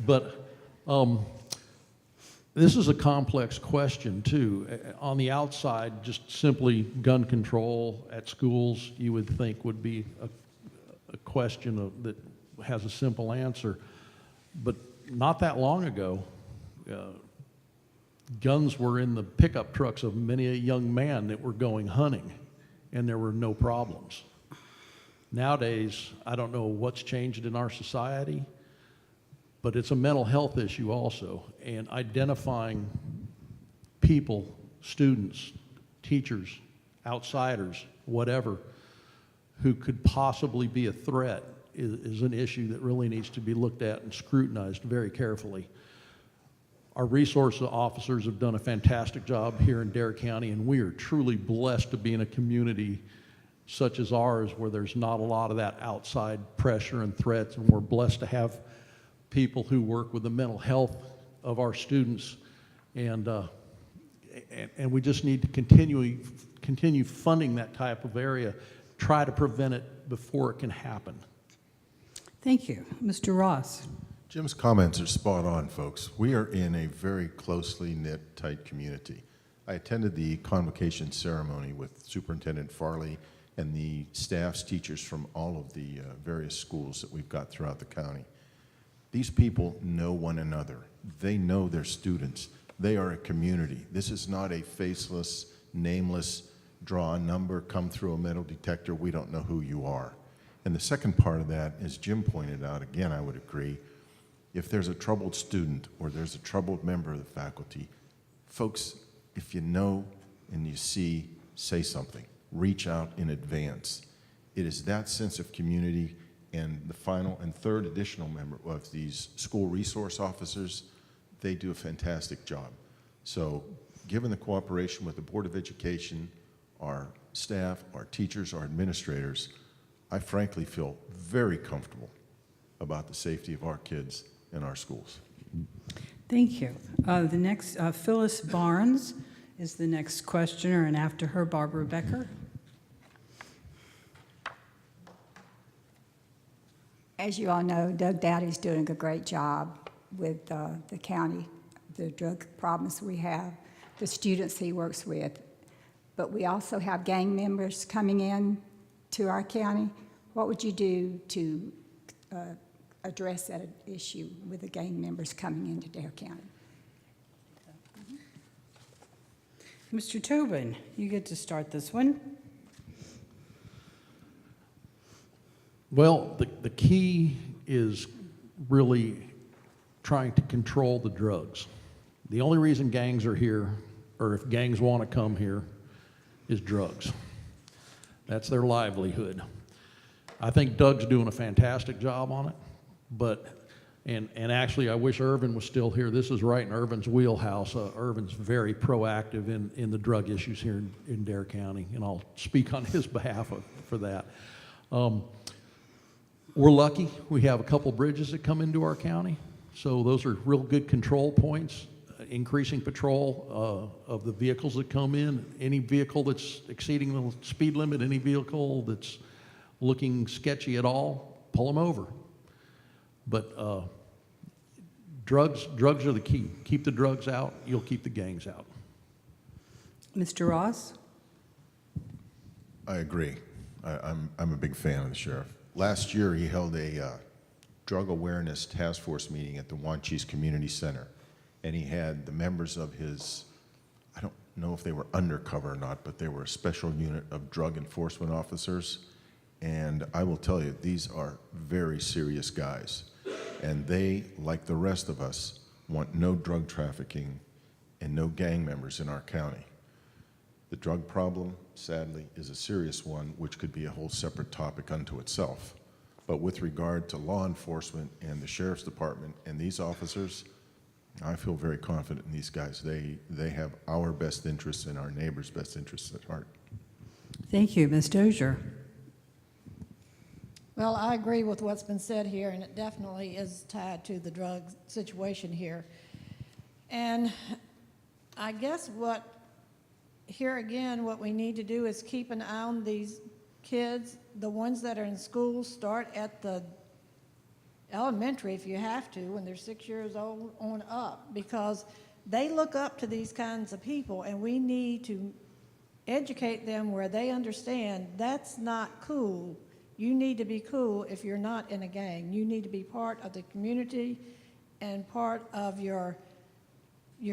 But this is a complex question, too. On the outside, just simply gun control at schools, you would think would be a question that has a simple answer. But not that long ago, guns were in the pickup trucks of many a young man that were going hunting, and there were no problems. Nowadays, I don't know what's changed in our society, but it's a mental health issue also, and identifying people, students, teachers, outsiders, whatever, who could possibly be a threat is an issue that really needs to be looked at and scrutinized very carefully. Our resource officers have done a fantastic job here in Dare County, and we are truly blessed to be in a community such as ours where there's not a lot of that outside pressure and threats, and we're blessed to have people who work with the mental health of our students, and we just need to continue funding that type of area, try to prevent it before it can happen. Thank you. Mr. Ross? Jim's comments are spot on, folks. We are in a very closely knit, tight community. I attended the convocation ceremony with Superintendent Farley and the staffs, teachers from all of the various schools that we've got throughout the county. These people know one another. They know their students. They are a community. This is not a faceless, nameless, draw a number, come through a metal detector, we don't know who you are. And the second part of that, as Jim pointed out, again, I would agree, if there's a troubled student or there's a troubled member of the faculty, folks, if you know and you see, say something. Reach out in advance. It is that sense of community, and the final and third additional member of these school resource officers, they do a fantastic job. So given the cooperation with the Board of Education, our staff, our teachers, our administrators, I frankly feel very comfortable about the safety of our kids in our schools. Thank you. The next, Phyllis Barnes is the next questioner, and after her, Barbara Becker. As you all know, Doug Dowdy's doing a great job with the county, the drug problems we have, the students he works with. But we also have gang members coming in to our county. What would you do to address that issue with the gang members coming into Dare County? Mr. Tobin, you get to start this one. Well, the key is really trying to control the drugs. The only reason gangs are here, or if gangs want to come here, is drugs. That's their livelihood. I think Doug's doing a fantastic job on it, but, and actually I wish Irvin was still here. This is right in Irvin's wheelhouse. Irvin's very proactive in the drug issues here in Dare County, and I'll speak on his behalf for that. We're lucky. We have a couple bridges that come into our county, so those are real good control points. Increasing patrol of the vehicles that come in. Any vehicle that's exceeding the speed limit, any vehicle that's looking sketchy at all, pull them over. But drugs are the key. Keep the drugs out, you'll keep the gangs out. Mr. Ross? I agree. I'm a big fan of the sheriff. Last year, he held a drug awareness task force meeting at the Wanchese Community Center, and he had the members of his, I don't know if they were undercover or not, but they were a special unit of drug enforcement officers. And I will tell you, these are very serious guys. And they, like the rest of us, want no drug trafficking and no gang members in our county. The drug problem, sadly, is a serious one, which could be a whole separate topic unto itself. But with regard to law enforcement and the sheriff's department and these officers, I feel very confident in these guys. They have our best interests and our neighbors' best interests at heart. Thank you. Ms. Dozier? Well, I agree with what's been said here, and it definitely is tied to the drug situation here. And I guess what we need to do is keep an eye on these kids, the ones that are in school. Start at the elementary if you have to, when they're 6 years old on up, because they look up to these kinds of people, and we need to educate them where they understand that's not cool. You need to be cool if you're not in a gang. You need to be part of the community and part of your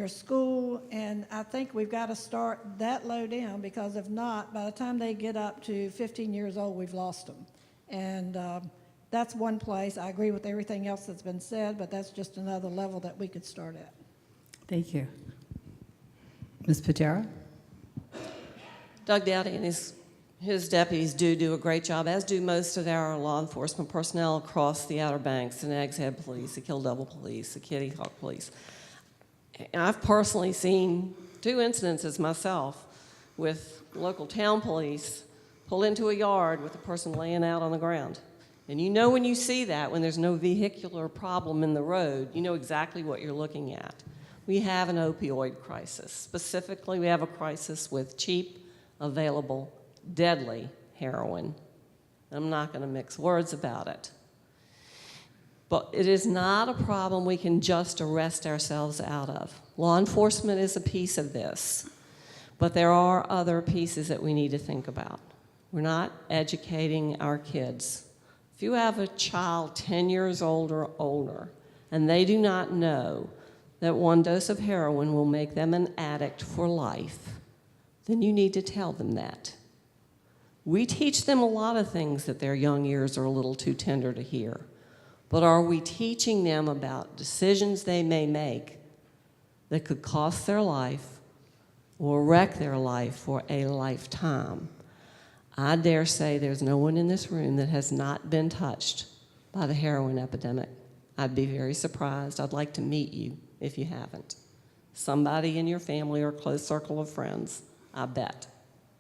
school, and I think we've got to start that low down, because if not, by the time they get up to 15 years old, we've lost them. And that's one place. I agree with everything else that's been said, but that's just another level that we could start at. Thank you. Ms. Patera? Doug Dowdy and his deputies do a great job, as do most of our law enforcement personnel across the Outer Banks, the Nags Head Police, the Kill Devil Police, the Kitty Hawk Police. And I've personally seen 2 incidences myself with local town police pull into a yard with a person laying out on the ground. And you know when you see that, when there's no vehicular problem in the road, you know exactly what you're looking at. We have an opioid crisis. Specifically, we have a crisis with cheap, available, deadly heroin. I'm not going to mix words about it. But it is not a problem we can just arrest ourselves out of. Law enforcement is a piece of this, but there are other pieces that we need to think about. We're not educating our kids. If you have a child 10 years old or older, and they do not know that 1 dose of heroin will make them an addict for life, then you need to tell them that. We teach them a lot of things that their young ears are a little too tender to hear. But are we teaching them about decisions they may make that could cost their life or wreck their life for a lifetime? I dare say there's no one in this room that has not been touched by the heroin epidemic. I'd be very surprised. I'd like to meet you if you haven't. Somebody in your family or close circle of friends, I bet.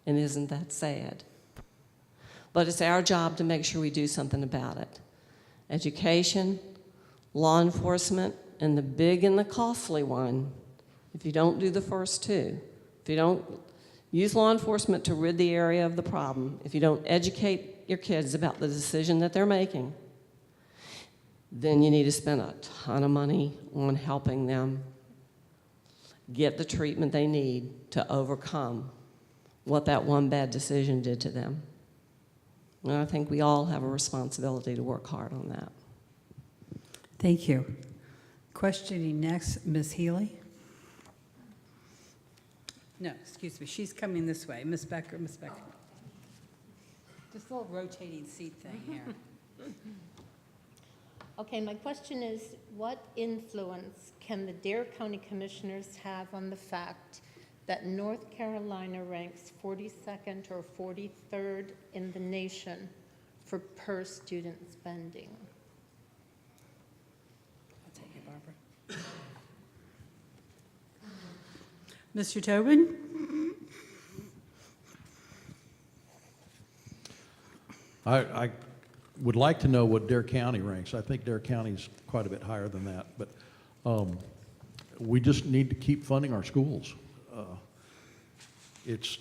And isn't that sad? But it's our job to make sure we do something about it. Education, law enforcement, and the big and the costly one, if you don't do the first two, if you don't use law enforcement to rid the area of the problem, if you don't educate your kids about the decision that they're making, then you need to spend a ton of money on helping them get the treatment they need to overcome what that one bad decision did to them. And I think we all have a responsibility to work hard on that. Thank you. Questioning next, Ms. Healy. No, excuse me, she's coming this way. Ms. Becker, Ms. Becker. Just a little rotating seat thing here. Okay, my question is, what influence can the Dare County Commissioners have on the fact that North Carolina ranks 42nd or 43rd in the nation for per student spending? I'll take it, Barbara. Mr. Tobin? I would like to know what Dare County ranks. I think Dare County's quite a bit higher than that, but we just need to keep funding our schools. It's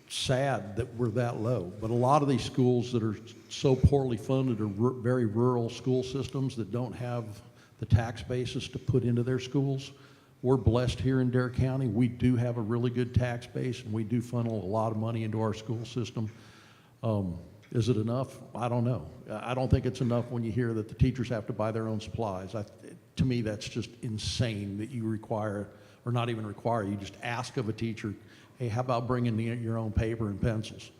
sad that we're that low, but a lot of these schools that are so poorly funded are very rural school systems that don't have the tax basis to put into their schools. We're blessed here in Dare County. We do have a really good tax base, and we do funnel a lot of money into our school system. Is it enough? I don't know. I don't think it's enough when you hear that the teachers have to buy their own supplies. To me, that's just insane that you require, or not even require, you just ask of a teacher, hey, how about bringing your own paper and pencils?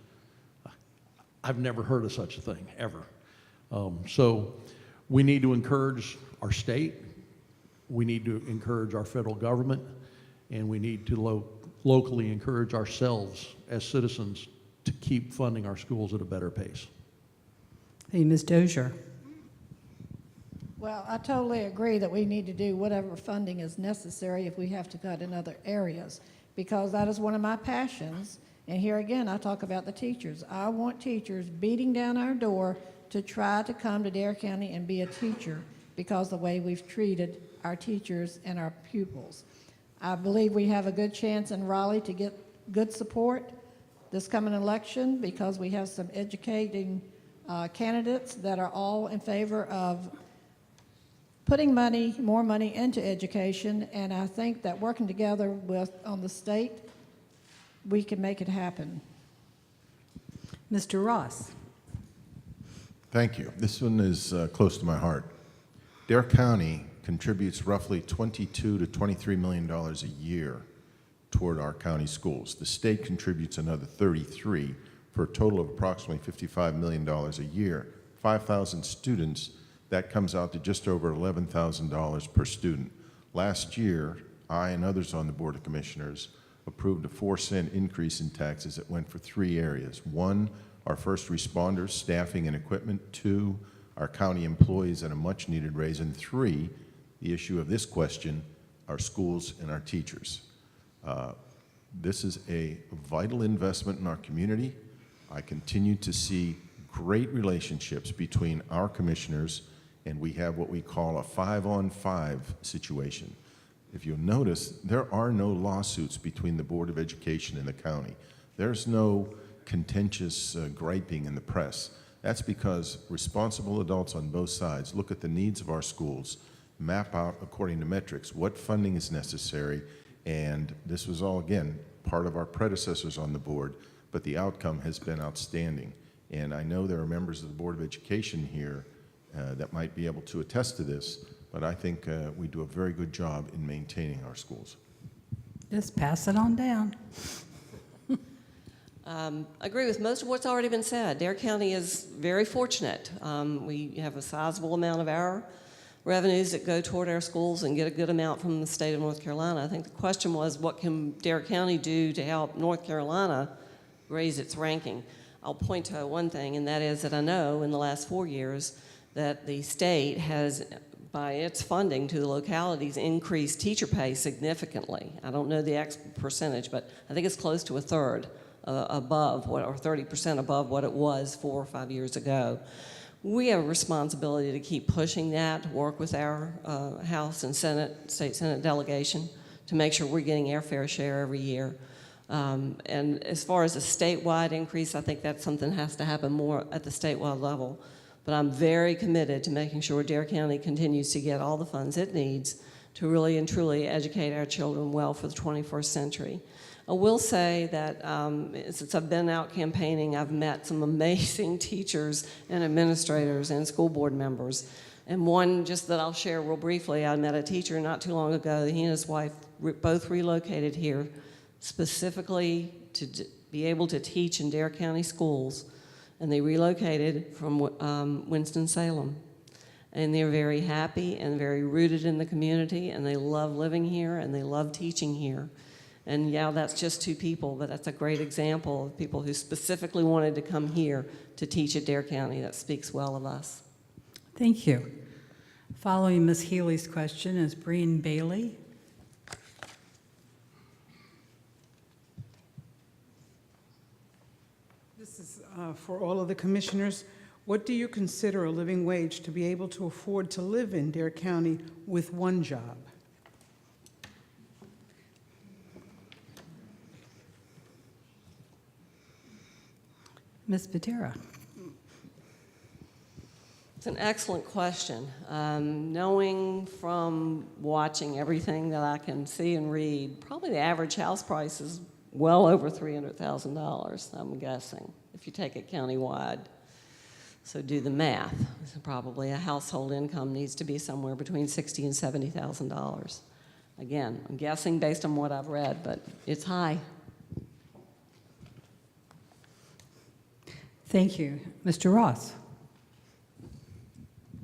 I've never heard of such a thing, ever. So we need to encourage our state, we need to encourage our federal government, and we need to locally encourage ourselves as citizens to keep funding our schools at a better pace. Hey, Ms. Dozier. Well, I totally agree that we need to do whatever funding is necessary if we have to cut in other areas, because that is one of my passions. And here again, I talk about the teachers. I want teachers beating down our door to try to come to Dare County and be a teacher because of the way we've treated our teachers and our pupils. I believe we have a good chance in Raleigh to get good support this coming election because we have some educating candidates that are all in favor of putting more money into education, and I think that working together on the state, we can make it happen. Mr. Ross. Thank you. This one is close to my heart. Dare County contributes roughly $22 to $23 million a year toward our county schools. The state contributes another 33 for a total of approximately $55 million a year. 5,000 students, that comes out to just over $11,000 per student. Last year, I and others on the Board of Commissioners approved a 4-cent increase in taxes that went for 3 areas. 1, our first responders, staffing and equipment. 2, our county employees at a much needed raise. And 3, the issue of this question, our schools and our teachers. This is a vital investment in our community. I continue to see great relationships between our commissioners, and we have what we call a 5-on-5 situation. If you'll notice, there are no lawsuits between the Board of Education and the county. There's no contentious griping in the press. That's because responsible adults on both sides look at the needs of our schools, map out according to metrics what funding is necessary, and this was all, again, part of our predecessors on the board, but the outcome has been outstanding. And I know there are members of the Board of Education here that might be able to attest to this, but I think we do a very good job in maintaining our schools. Just pass it on down. Agree with most of what's already been said. Dare County is very fortunate. We have a sizable amount of our revenues that go toward our schools and get a good amount from the state of North Carolina. I think the question was, what can Dare County do to help North Carolina raise its ranking? I'll point to one thing, and that is that I know in the last 4 years that the state has, by its funding to the localities, increased teacher pay significantly. I don't know the percentage, but I think it's close to a third above what, or 30% above what it was 4 or 5 years ago. We have a responsibility to keep pushing that, to work with our House and Senate, State Senate delegation to make sure we're getting our fair share every year. And as far as a statewide increase, I think that's something that has to happen more at the statewide level. But I'm very committed to making sure Dare County continues to get all the funds it needs to really and truly educate our children well for the 21st century. I will say that since I've been out campaigning, I've met some amazing teachers and administrators and school board members. And one just that I'll share real briefly, I met a teacher not too long ago. He and his wife both relocated here specifically to be able to teach in Dare County schools. And they relocated from Winston-Salem. And they're very happy and very rooted in the community, and they love living here and they love teaching here. And yeah, that's just 2 people, but that's a great example of people who specifically wanted to come here to teach at Dare County. That speaks well of us. Thank you. Following Ms. Healy's question is Breen Bailey. This is for all of the commissioners. What do you consider a living wage to be able to afford to live in Dare County with one job? Ms. Patera. It's an excellent question. Knowing from watching everything that I can see and read, probably the average house price is well over $300,000, I'm guessing, if you take it countywide. So do the math. So probably a household income needs to be somewhere between $60,000 and $70,000. Again, I'm guessing based on what I've read, but it's high. Thank you. Mr. Ross.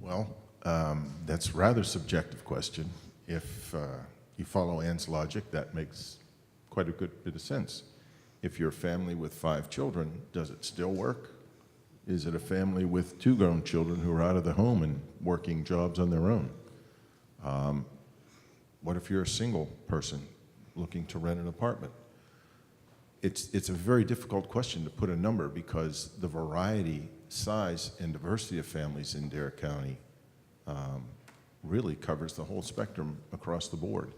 Well, that's a rather subjective question. If you follow Ann's logic, that makes quite a good bit of sense. If you're a family with 5 children, does it still work? Is it a family with 2 grown children who are out of the home and working jobs on their own? What if you're a single person looking to rent an apartment? It's a very difficult question to put a number because the variety, size, and diversity of families in Dare County really covers the whole spectrum across the board.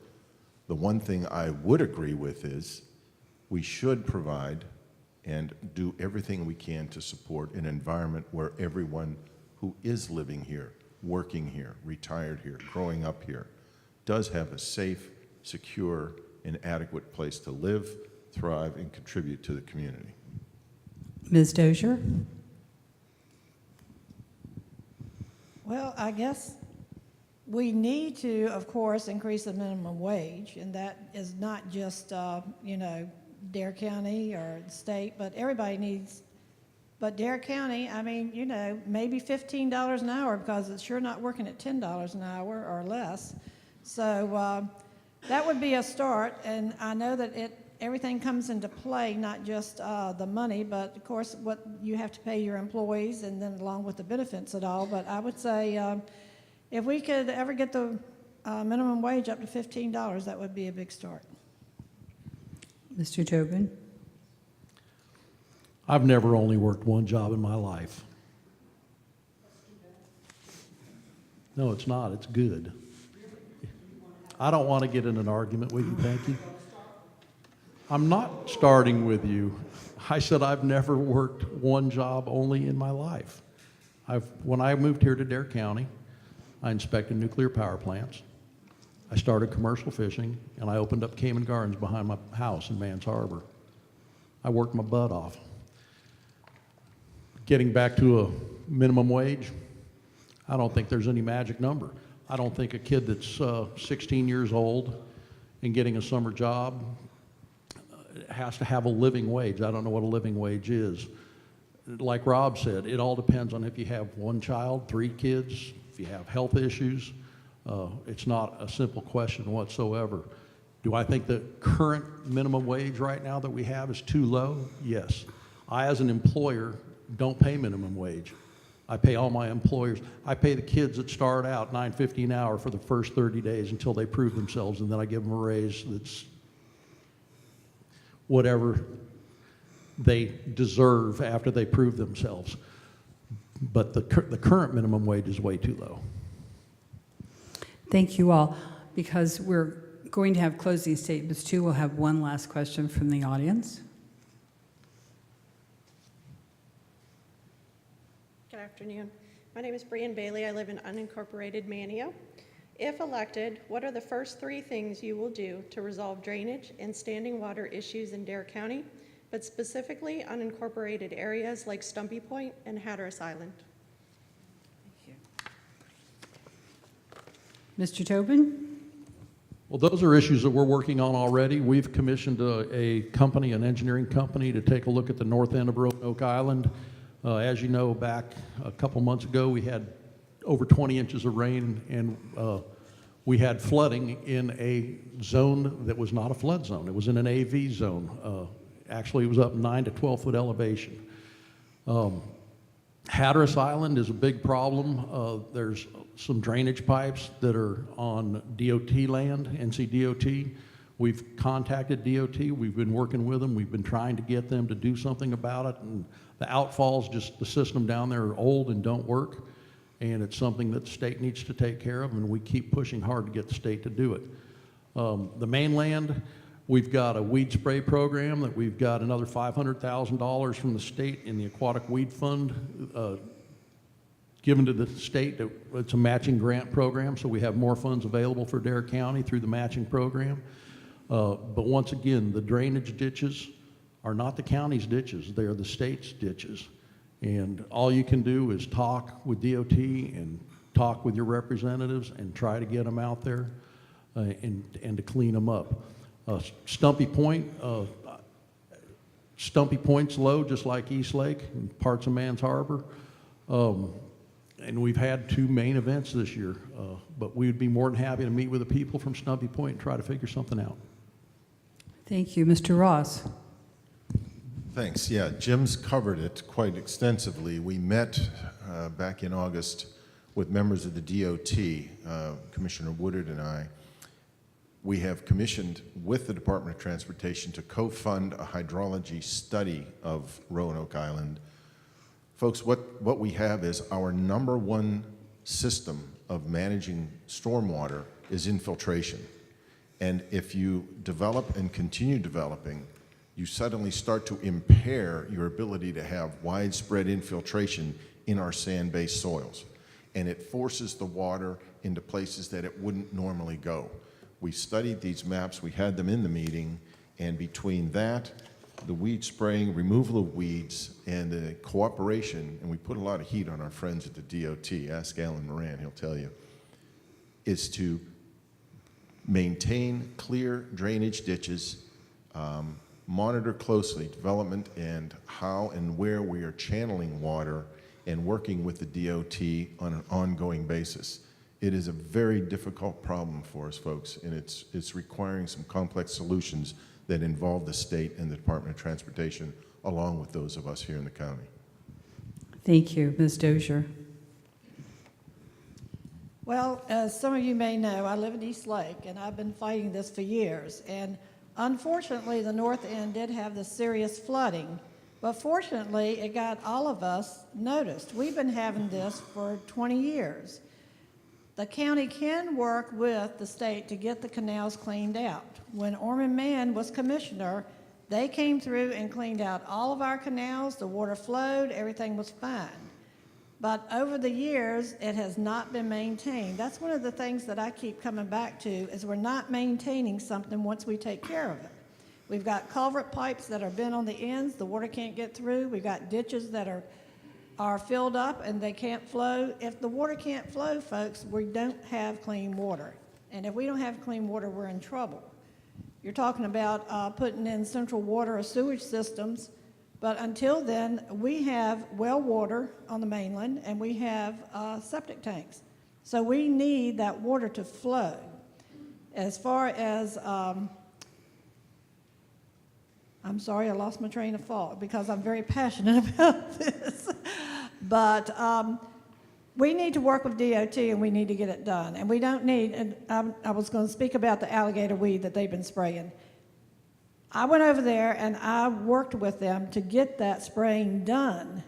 The one thing I would agree with is we should provide and do everything we can to support an environment where everyone who is living here, working here, retired here, growing up here, does have a safe, secure, and adequate place to live, thrive, and contribute to the community. Ms. Dozier. Well, I guess we need to, of course, increase the minimum wage, and that is not just, Dare County or the state, but everybody needs. But Dare County, I mean, maybe $15 an hour because it's sure not working at $10 an hour or less. So that would be a start, and I know that everything comes into play, not just the money, but of course what you have to pay your employees and then along with the benefits and all. But I would say if we could ever get the minimum wage up to $15, that would be a big start. Mr. Tobin. I've never only worked one job in my life. No, it's not. It's good. I don't want to get in an argument with you, thank you. I'm not starting with you. I said I've never worked one job only in my life. When I moved here to Dare County, I inspected nuclear power plants. I started commercial fishing, and I opened up Cayman Gardens behind my house in Mans Harbor. I worked my butt off. Getting back to a minimum wage, I don't think there's any magic number. I don't think a kid that's 16 years old and getting a summer job has to have a living wage. I don't know what a living wage is. Like Rob said, it all depends on if you have one child, 3 kids, if you have health issues. It's not a simple question whatsoever. Do I think the current minimum wage right now that we have is too low? Yes. I, as an employer, don't pay minimum wage. I pay all my employers. I pay the kids that start out $9.50 an hour for the first 30 days until they prove themselves, and then I give them a raise that's whatever they deserve after they prove themselves. But the current minimum wage is way too low. Thank you all. Because we're going to have closing statements too, we'll have one last question from the audience. Good afternoon. My name is Brian Bailey. I live in unincorporated Manio. If elected, what are the first 3 things you will do to resolve drainage and standing water issues in Dare County, but specifically unincorporated areas like Stumpy Point and Hatteras Island? Mr. Tobin? Well, those are issues that we're working on already. We've commissioned a company, an engineering company, to take a look at the north end of Roanoke Island. As you know, back a couple months ago, we had over 20 inches of rain, and we had flooding in a zone that was not a flood zone. It was in an AV zone. Actually, it was up 9 to 12 foot elevation. Hatteras Island is a big problem. There's some drainage pipes that are on DOT land, NCDOT. We've contacted DOT. We've been working with them. We've been trying to get them to do something about it. And the outfalls, just the system down there are old and don't work. And it's something that the state needs to take care of, and we keep pushing hard to get the state to do it. The mainland, we've got a weed spray program that we've got another $500,000 from the state in the Aquatic Weed Fund given to the state. It's a matching grant program, so we have more funds available for Dare County through the matching program. But once again, the drainage ditches are not the county's ditches, they're the state's ditches. And all you can do is talk with DOT and talk with your representatives and try to get them out there and to clean them up. Stumpy Point's low, just like East Lake and parts of Mans Harbor. And we've had 2 main events this year, but we would be more than happy to meet with the people from Stumpy Point and try to figure something out. Thank you. Mr. Ross? Thanks. Yeah, Jim's covered it quite extensively. We met back in August with members of the DOT, Commissioner Woodard and I. We have commissioned with the Department of Transportation to co-fund a hydrology study of Roanoke Island. Folks, what we have is our #1 system of managing stormwater is infiltration. And if you develop and continue developing, you suddenly start to impair your ability to have widespread infiltration in our sand-based soils. And it forces the water into places that it wouldn't normally go. We studied these maps, we had them in the meeting, and between that, the weed spraying, removal of weeds, and the cooperation, and we put a lot of heat on our friends at the DOT, ask Alan Moran, he'll tell you, is to maintain clear drainage ditches, monitor closely development and how and where we are channeling water, and working with the DOT on an ongoing basis. It is a very difficult problem for us, folks, and it's requiring some complex solutions that involve the state and the Department of Transportation, along with those of us here in the county. Thank you. Ms. Dozier? Well, as some of you may know, I live in East Lake, and I've been fighting this for years. And unfortunately, the north end did have this serious flooding, but fortunately, it got all of us noticed. We've been having this for 20 years. The county can work with the state to get the canals cleaned out. When Orman Mann was commissioner, they came through and cleaned out all of our canals, the water flowed, everything was fine. But over the years, it has not been maintained. That's one of the things that I keep coming back to, is we're not maintaining something once we take care of it. We've got culvert pipes that are bent on the ends, the water can't get through. We've got ditches that are filled up and they can't flow. If the water can't flow, folks, we don't have clean water. And if we don't have clean water, we're in trouble. You're talking about putting in central water or sewage systems, but until then, we have well water on the mainland and we have septic tanks. So we need that water to flow. As far as, I'm sorry, I lost my train of thought because I'm very passionate about this. But we need to work with DOT and we need to get it done. And we don't need, and I was going to speak about the alligator weed that they've been spraying. I went over there and I worked with them to get that spraying done.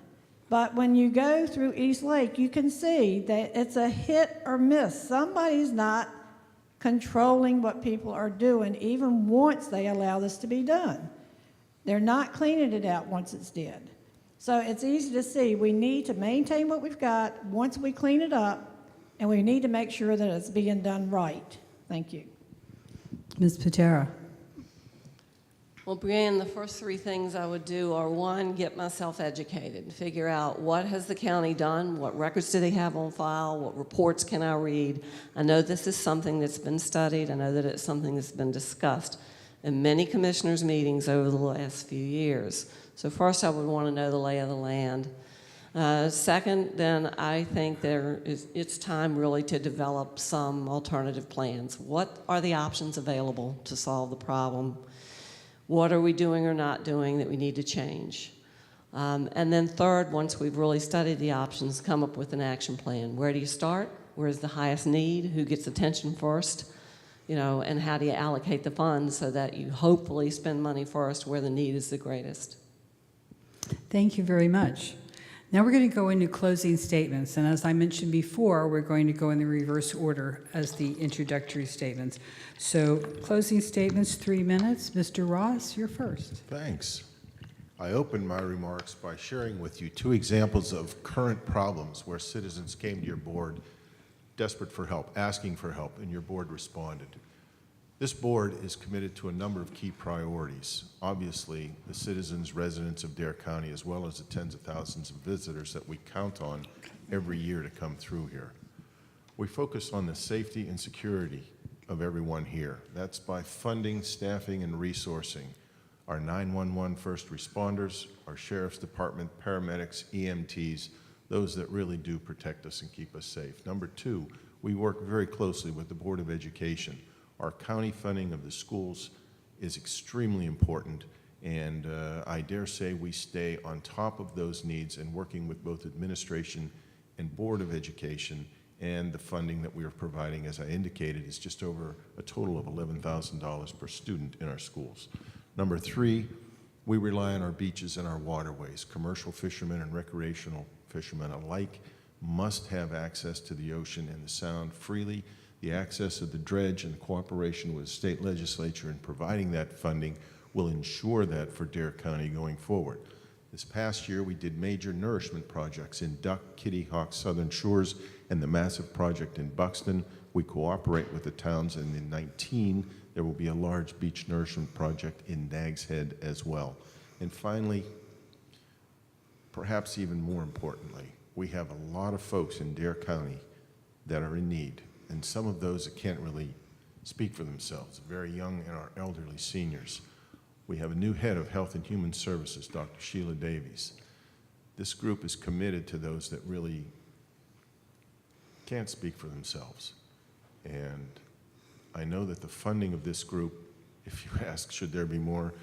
But when you go through East Lake, you can see that it's a hit or miss. Somebody's not controlling what people are doing, even once they allow this to be done. They're not cleaning it out once it's dead. So it's easy to see we need to maintain what we've got once we clean it up, and we need to make sure that it's being done right. Thank you. Ms. Patera. Well, Brianne, the first three things I would do are, one, get myself educated, figure out what has the county done, what records do they have on file, what reports can I read. I know this is something that's been studied. I know that it's something that's been discussed in many commissioners' meetings over the last few years. So first, I would want to know the lay of the land. Second, then I think it's time really to develop some alternative plans. What are the options available to solve the problem? What are we doing or not doing that we need to change? And then third, once we've really studied the options, come up with an action plan. Where do you start? Where's the highest need? Who gets attention first? You know, and how do you allocate the funds so that you hopefully spend money first where the need is the greatest? Thank you very much. Now we're going to go into closing statements, and as I mentioned before, we're going to go in the reverse order as the introductory statements. So closing statements, 3 minutes. Mr. Ross, you're first. Thanks. I opened my remarks by sharing with you 2 examples of current problems where citizens came to your board desperate for help, asking for help, and your board responded. This board is committed to a number of key priorities. Obviously, the citizens, residents of Dare County, as well as the tens of thousands of visitors that we count on every year to come through here. We focus on the safety and security of everyone here. That's by funding, staffing, and resourcing our 911 first responders, our sheriff's department, paramedics, EMTs, those that really do protect us and keep us safe. Number 2, we work very closely with the Board of Education. Our county funding of the schools is extremely important, and I dare say we stay on top of those needs and working with both administration and Board of Education, and the funding that we are providing, as I indicated, is just over a total of $11,000 per student in our schools. Number 3, we rely on our beaches and our waterways. Commercial fishermen and recreational fishermen alike must have access to the ocean and the sound freely. The access of the dredge and the cooperation with the state legislature in providing that funding will ensure that for Dare County going forward. This past year, we did major nourishment projects in Duck, Kitty Hawk, Southern Shores, and the massive project in Buxton. We cooperate with the towns, and in 19, there will be a large beach nourishment project in Nags Head as well. And finally, perhaps even more importantly, we have a lot of folks in Dare County that are in need, and some of those that can't really speak for themselves, very young and our elderly seniors. We have a new head of Health and Human Services, Dr. Sheila Davies. This group is committed to those that really can't speak for themselves. And I know that the funding of this group, if you ask, should there be more?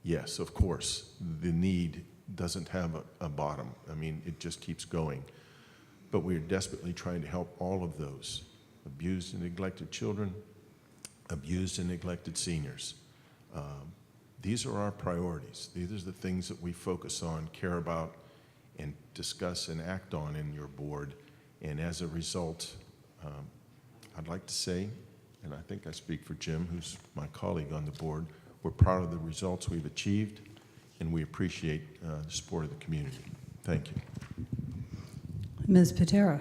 Yes, of course. The need doesn't have a bottom. I mean, it just keeps going. But we are desperately trying to help all of those abused and neglected children, abused and neglected seniors. These are our priorities. These are the things that we focus on, care about, and discuss and act on in your board. And as a result, I'd like to say, and I think I speak for Jim, who's my colleague on the board, we're proud of the results we've achieved, and we appreciate the support of the community. Thank you. Ms. Patera.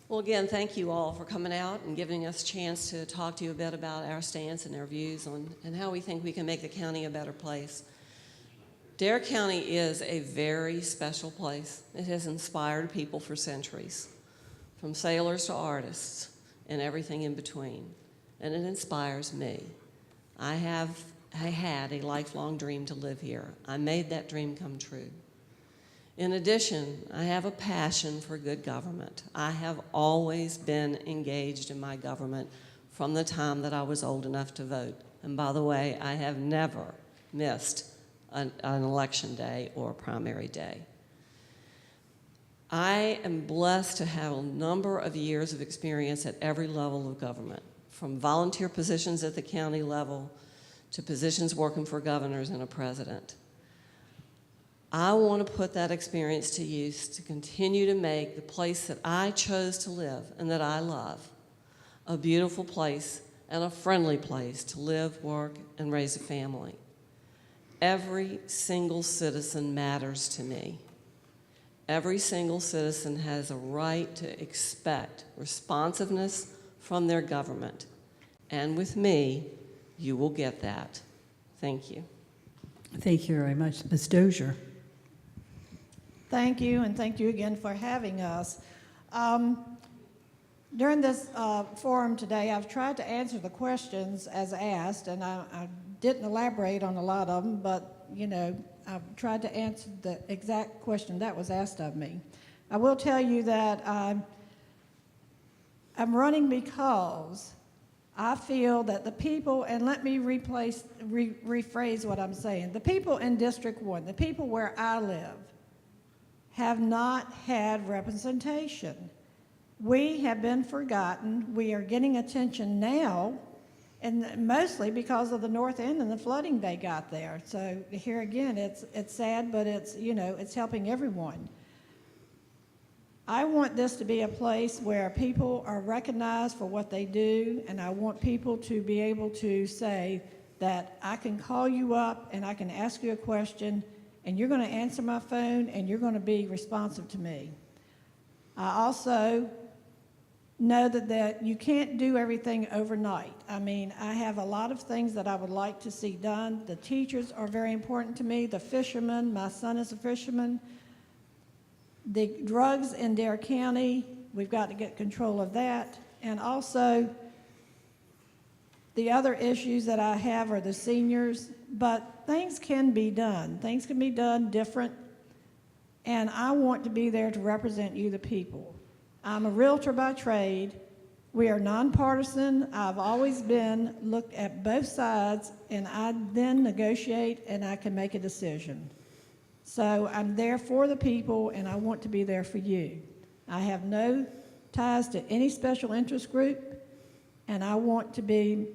Well, again, thank you all for coming out and giving us a chance to talk to you a bit about our stance and our views on and how we think we can make the county a better place. Dare County is a very special place. It has inspired people for centuries, from sailors to artists and everything in between. and it inspires me. I had a lifelong dream to live here. I made that dream come true. In addition, I have a passion for good government. I have always been engaged in my government from the time that I was old enough to vote. And by the way, I have never missed an election day or a primary day. I am blessed to have a number of years of experience at every level of government, from volunteer positions at the county level to positions working for governors and a president. I want to put that experience to use to continue to make the place that I chose to live and that I love a beautiful place and a friendly place to live, work, and raise a family. Every single citizen matters to me. Every single citizen has a right to expect responsiveness from their government. And with me, you will get that. Thank you. Thank you very much. Ms. Dozier. Thank you, and thank you again for having us. During this forum today, I've tried to answer the questions as asked, and I didn't elaborate on a lot of them, but, you know, I've tried to answer the exact question that was asked of me. I will tell you that I'm running because I feel that the people, and let me rephrase what I'm saying, the people in District 1, the people where I live, have not had representation. We have been forgotten. We are getting attention now, and mostly because of the north end and the flooding they got there. So here again, it's sad, but it's, you know, it's helping everyone. I want this to be a place where people are recognized for what they do, and I want people to be able to say that I can call you up and I can ask you a question, and you're going to answer my phone and you're going to be responsive to me. I also know that you can't do everything overnight. I mean, I have a lot of things that I would like to see done. The teachers are very important to me. The fishermen, my son is a fisherman. The drugs in Dare County, we've got to get control of that. And also, the other issues that I have are the seniors, but things can be done. Things can be done different, and I want to be there to represent you, the people. I'm a realtor by trade. We are nonpartisan. I've always been, look at both sides, and I then negotiate and I can make a decision. So I'm there for the people, and I want to be there for you. I have no ties to any special interest group, and I want to be,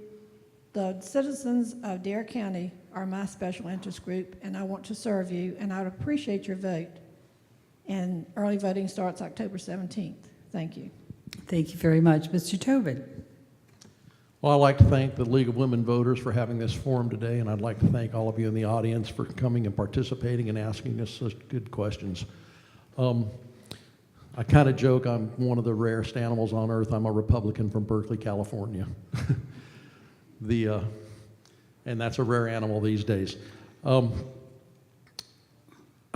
the citizens of Dare County are my special interest group, and I want to serve you, and I would appreciate your vote. And early voting starts October 17th. Thank you. Thank you very much. Mr. Tobin. Well, I'd like to thank the League of Women Voters for having this forum today, and I'd like to thank all of you in the audience for coming and participating and asking us such good questions. I kind of joke I'm one of the rarest animals on earth. I'm a Republican from Berkeley, California. And that's a rare animal these days. I'd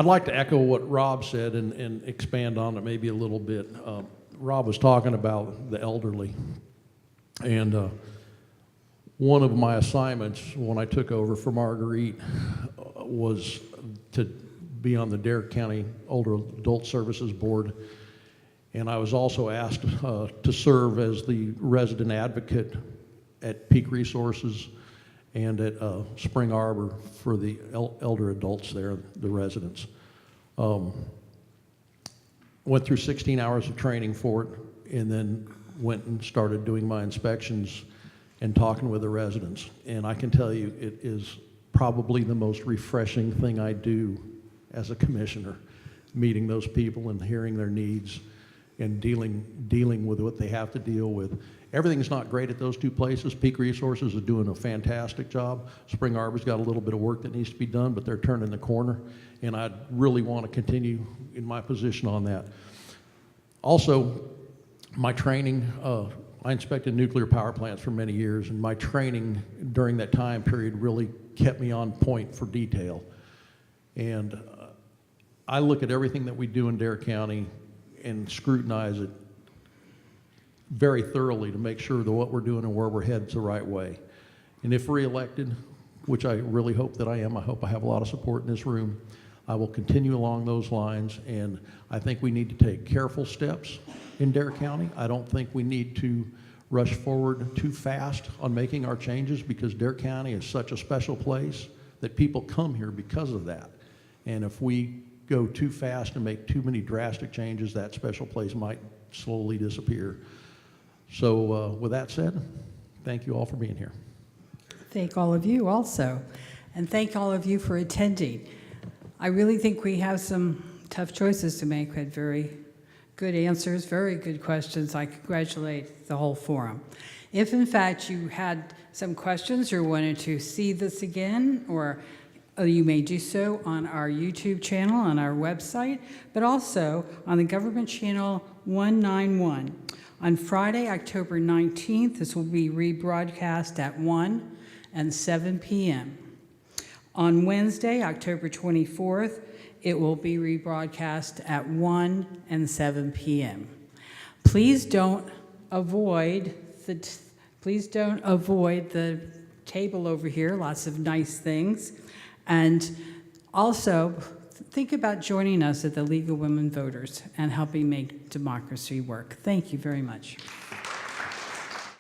like to echo what Rob said and expand on it maybe a little bit. Rob was talking about the elderly. And one of my assignments when I took over for Marguerite was to be on the Dare County Older Adult Services Board. And I was also asked to serve as the resident advocate at Peak Resources and at Spring Arbor for the elder adults there, the residents. Went through 16 hours of training for it, and then went and started doing my inspections and talking with the residents. And I can tell you, it is probably the most refreshing thing I do as a commissioner, meeting those people and hearing their needs and dealing with what they have to deal with. Everything's not great at those two places. Peak Resources is doing a fantastic job. Spring Arbor's got a little bit of work that needs to be done, but they're turning the corner, and I really want to continue in my position on that. Also, my training, I inspected nuclear power plants for many years, and my training during that time period really kept me on point for detail. And I look at everything that we do in Dare County and scrutinize it very thoroughly to make sure that what we're doing and where we're headed the right way. And if reelected, which I really hope that I am, I hope I have a lot of support in this room, I will continue along those lines, and I think we need to take careful steps in Dare County. I don't think we need to rush forward too fast on making our changes, because Dare County is such a special place that people come here because of that. And if we go too fast and make too many drastic changes, that special place might slowly disappear. So with that said, thank you all for being here. Thank all of you also, and thank all of you for attending. I really think we have some tough choices to make. We had very good answers, very good questions. I congratulate the whole forum. If in fact you had some questions or wanted to see this again, or you may do so on our YouTube channel, on our website, but also on the government channel 191. On Friday, October 19th, this will be rebroadcast at 1 and 7 p.m. On Wednesday, October 24th, it will be rebroadcast at 1 and 7 p.m. Please don't avoid the table over here, lots of nice things. And also, think about joining us at the League of Women Voters and helping make democracy work. Thank you very much.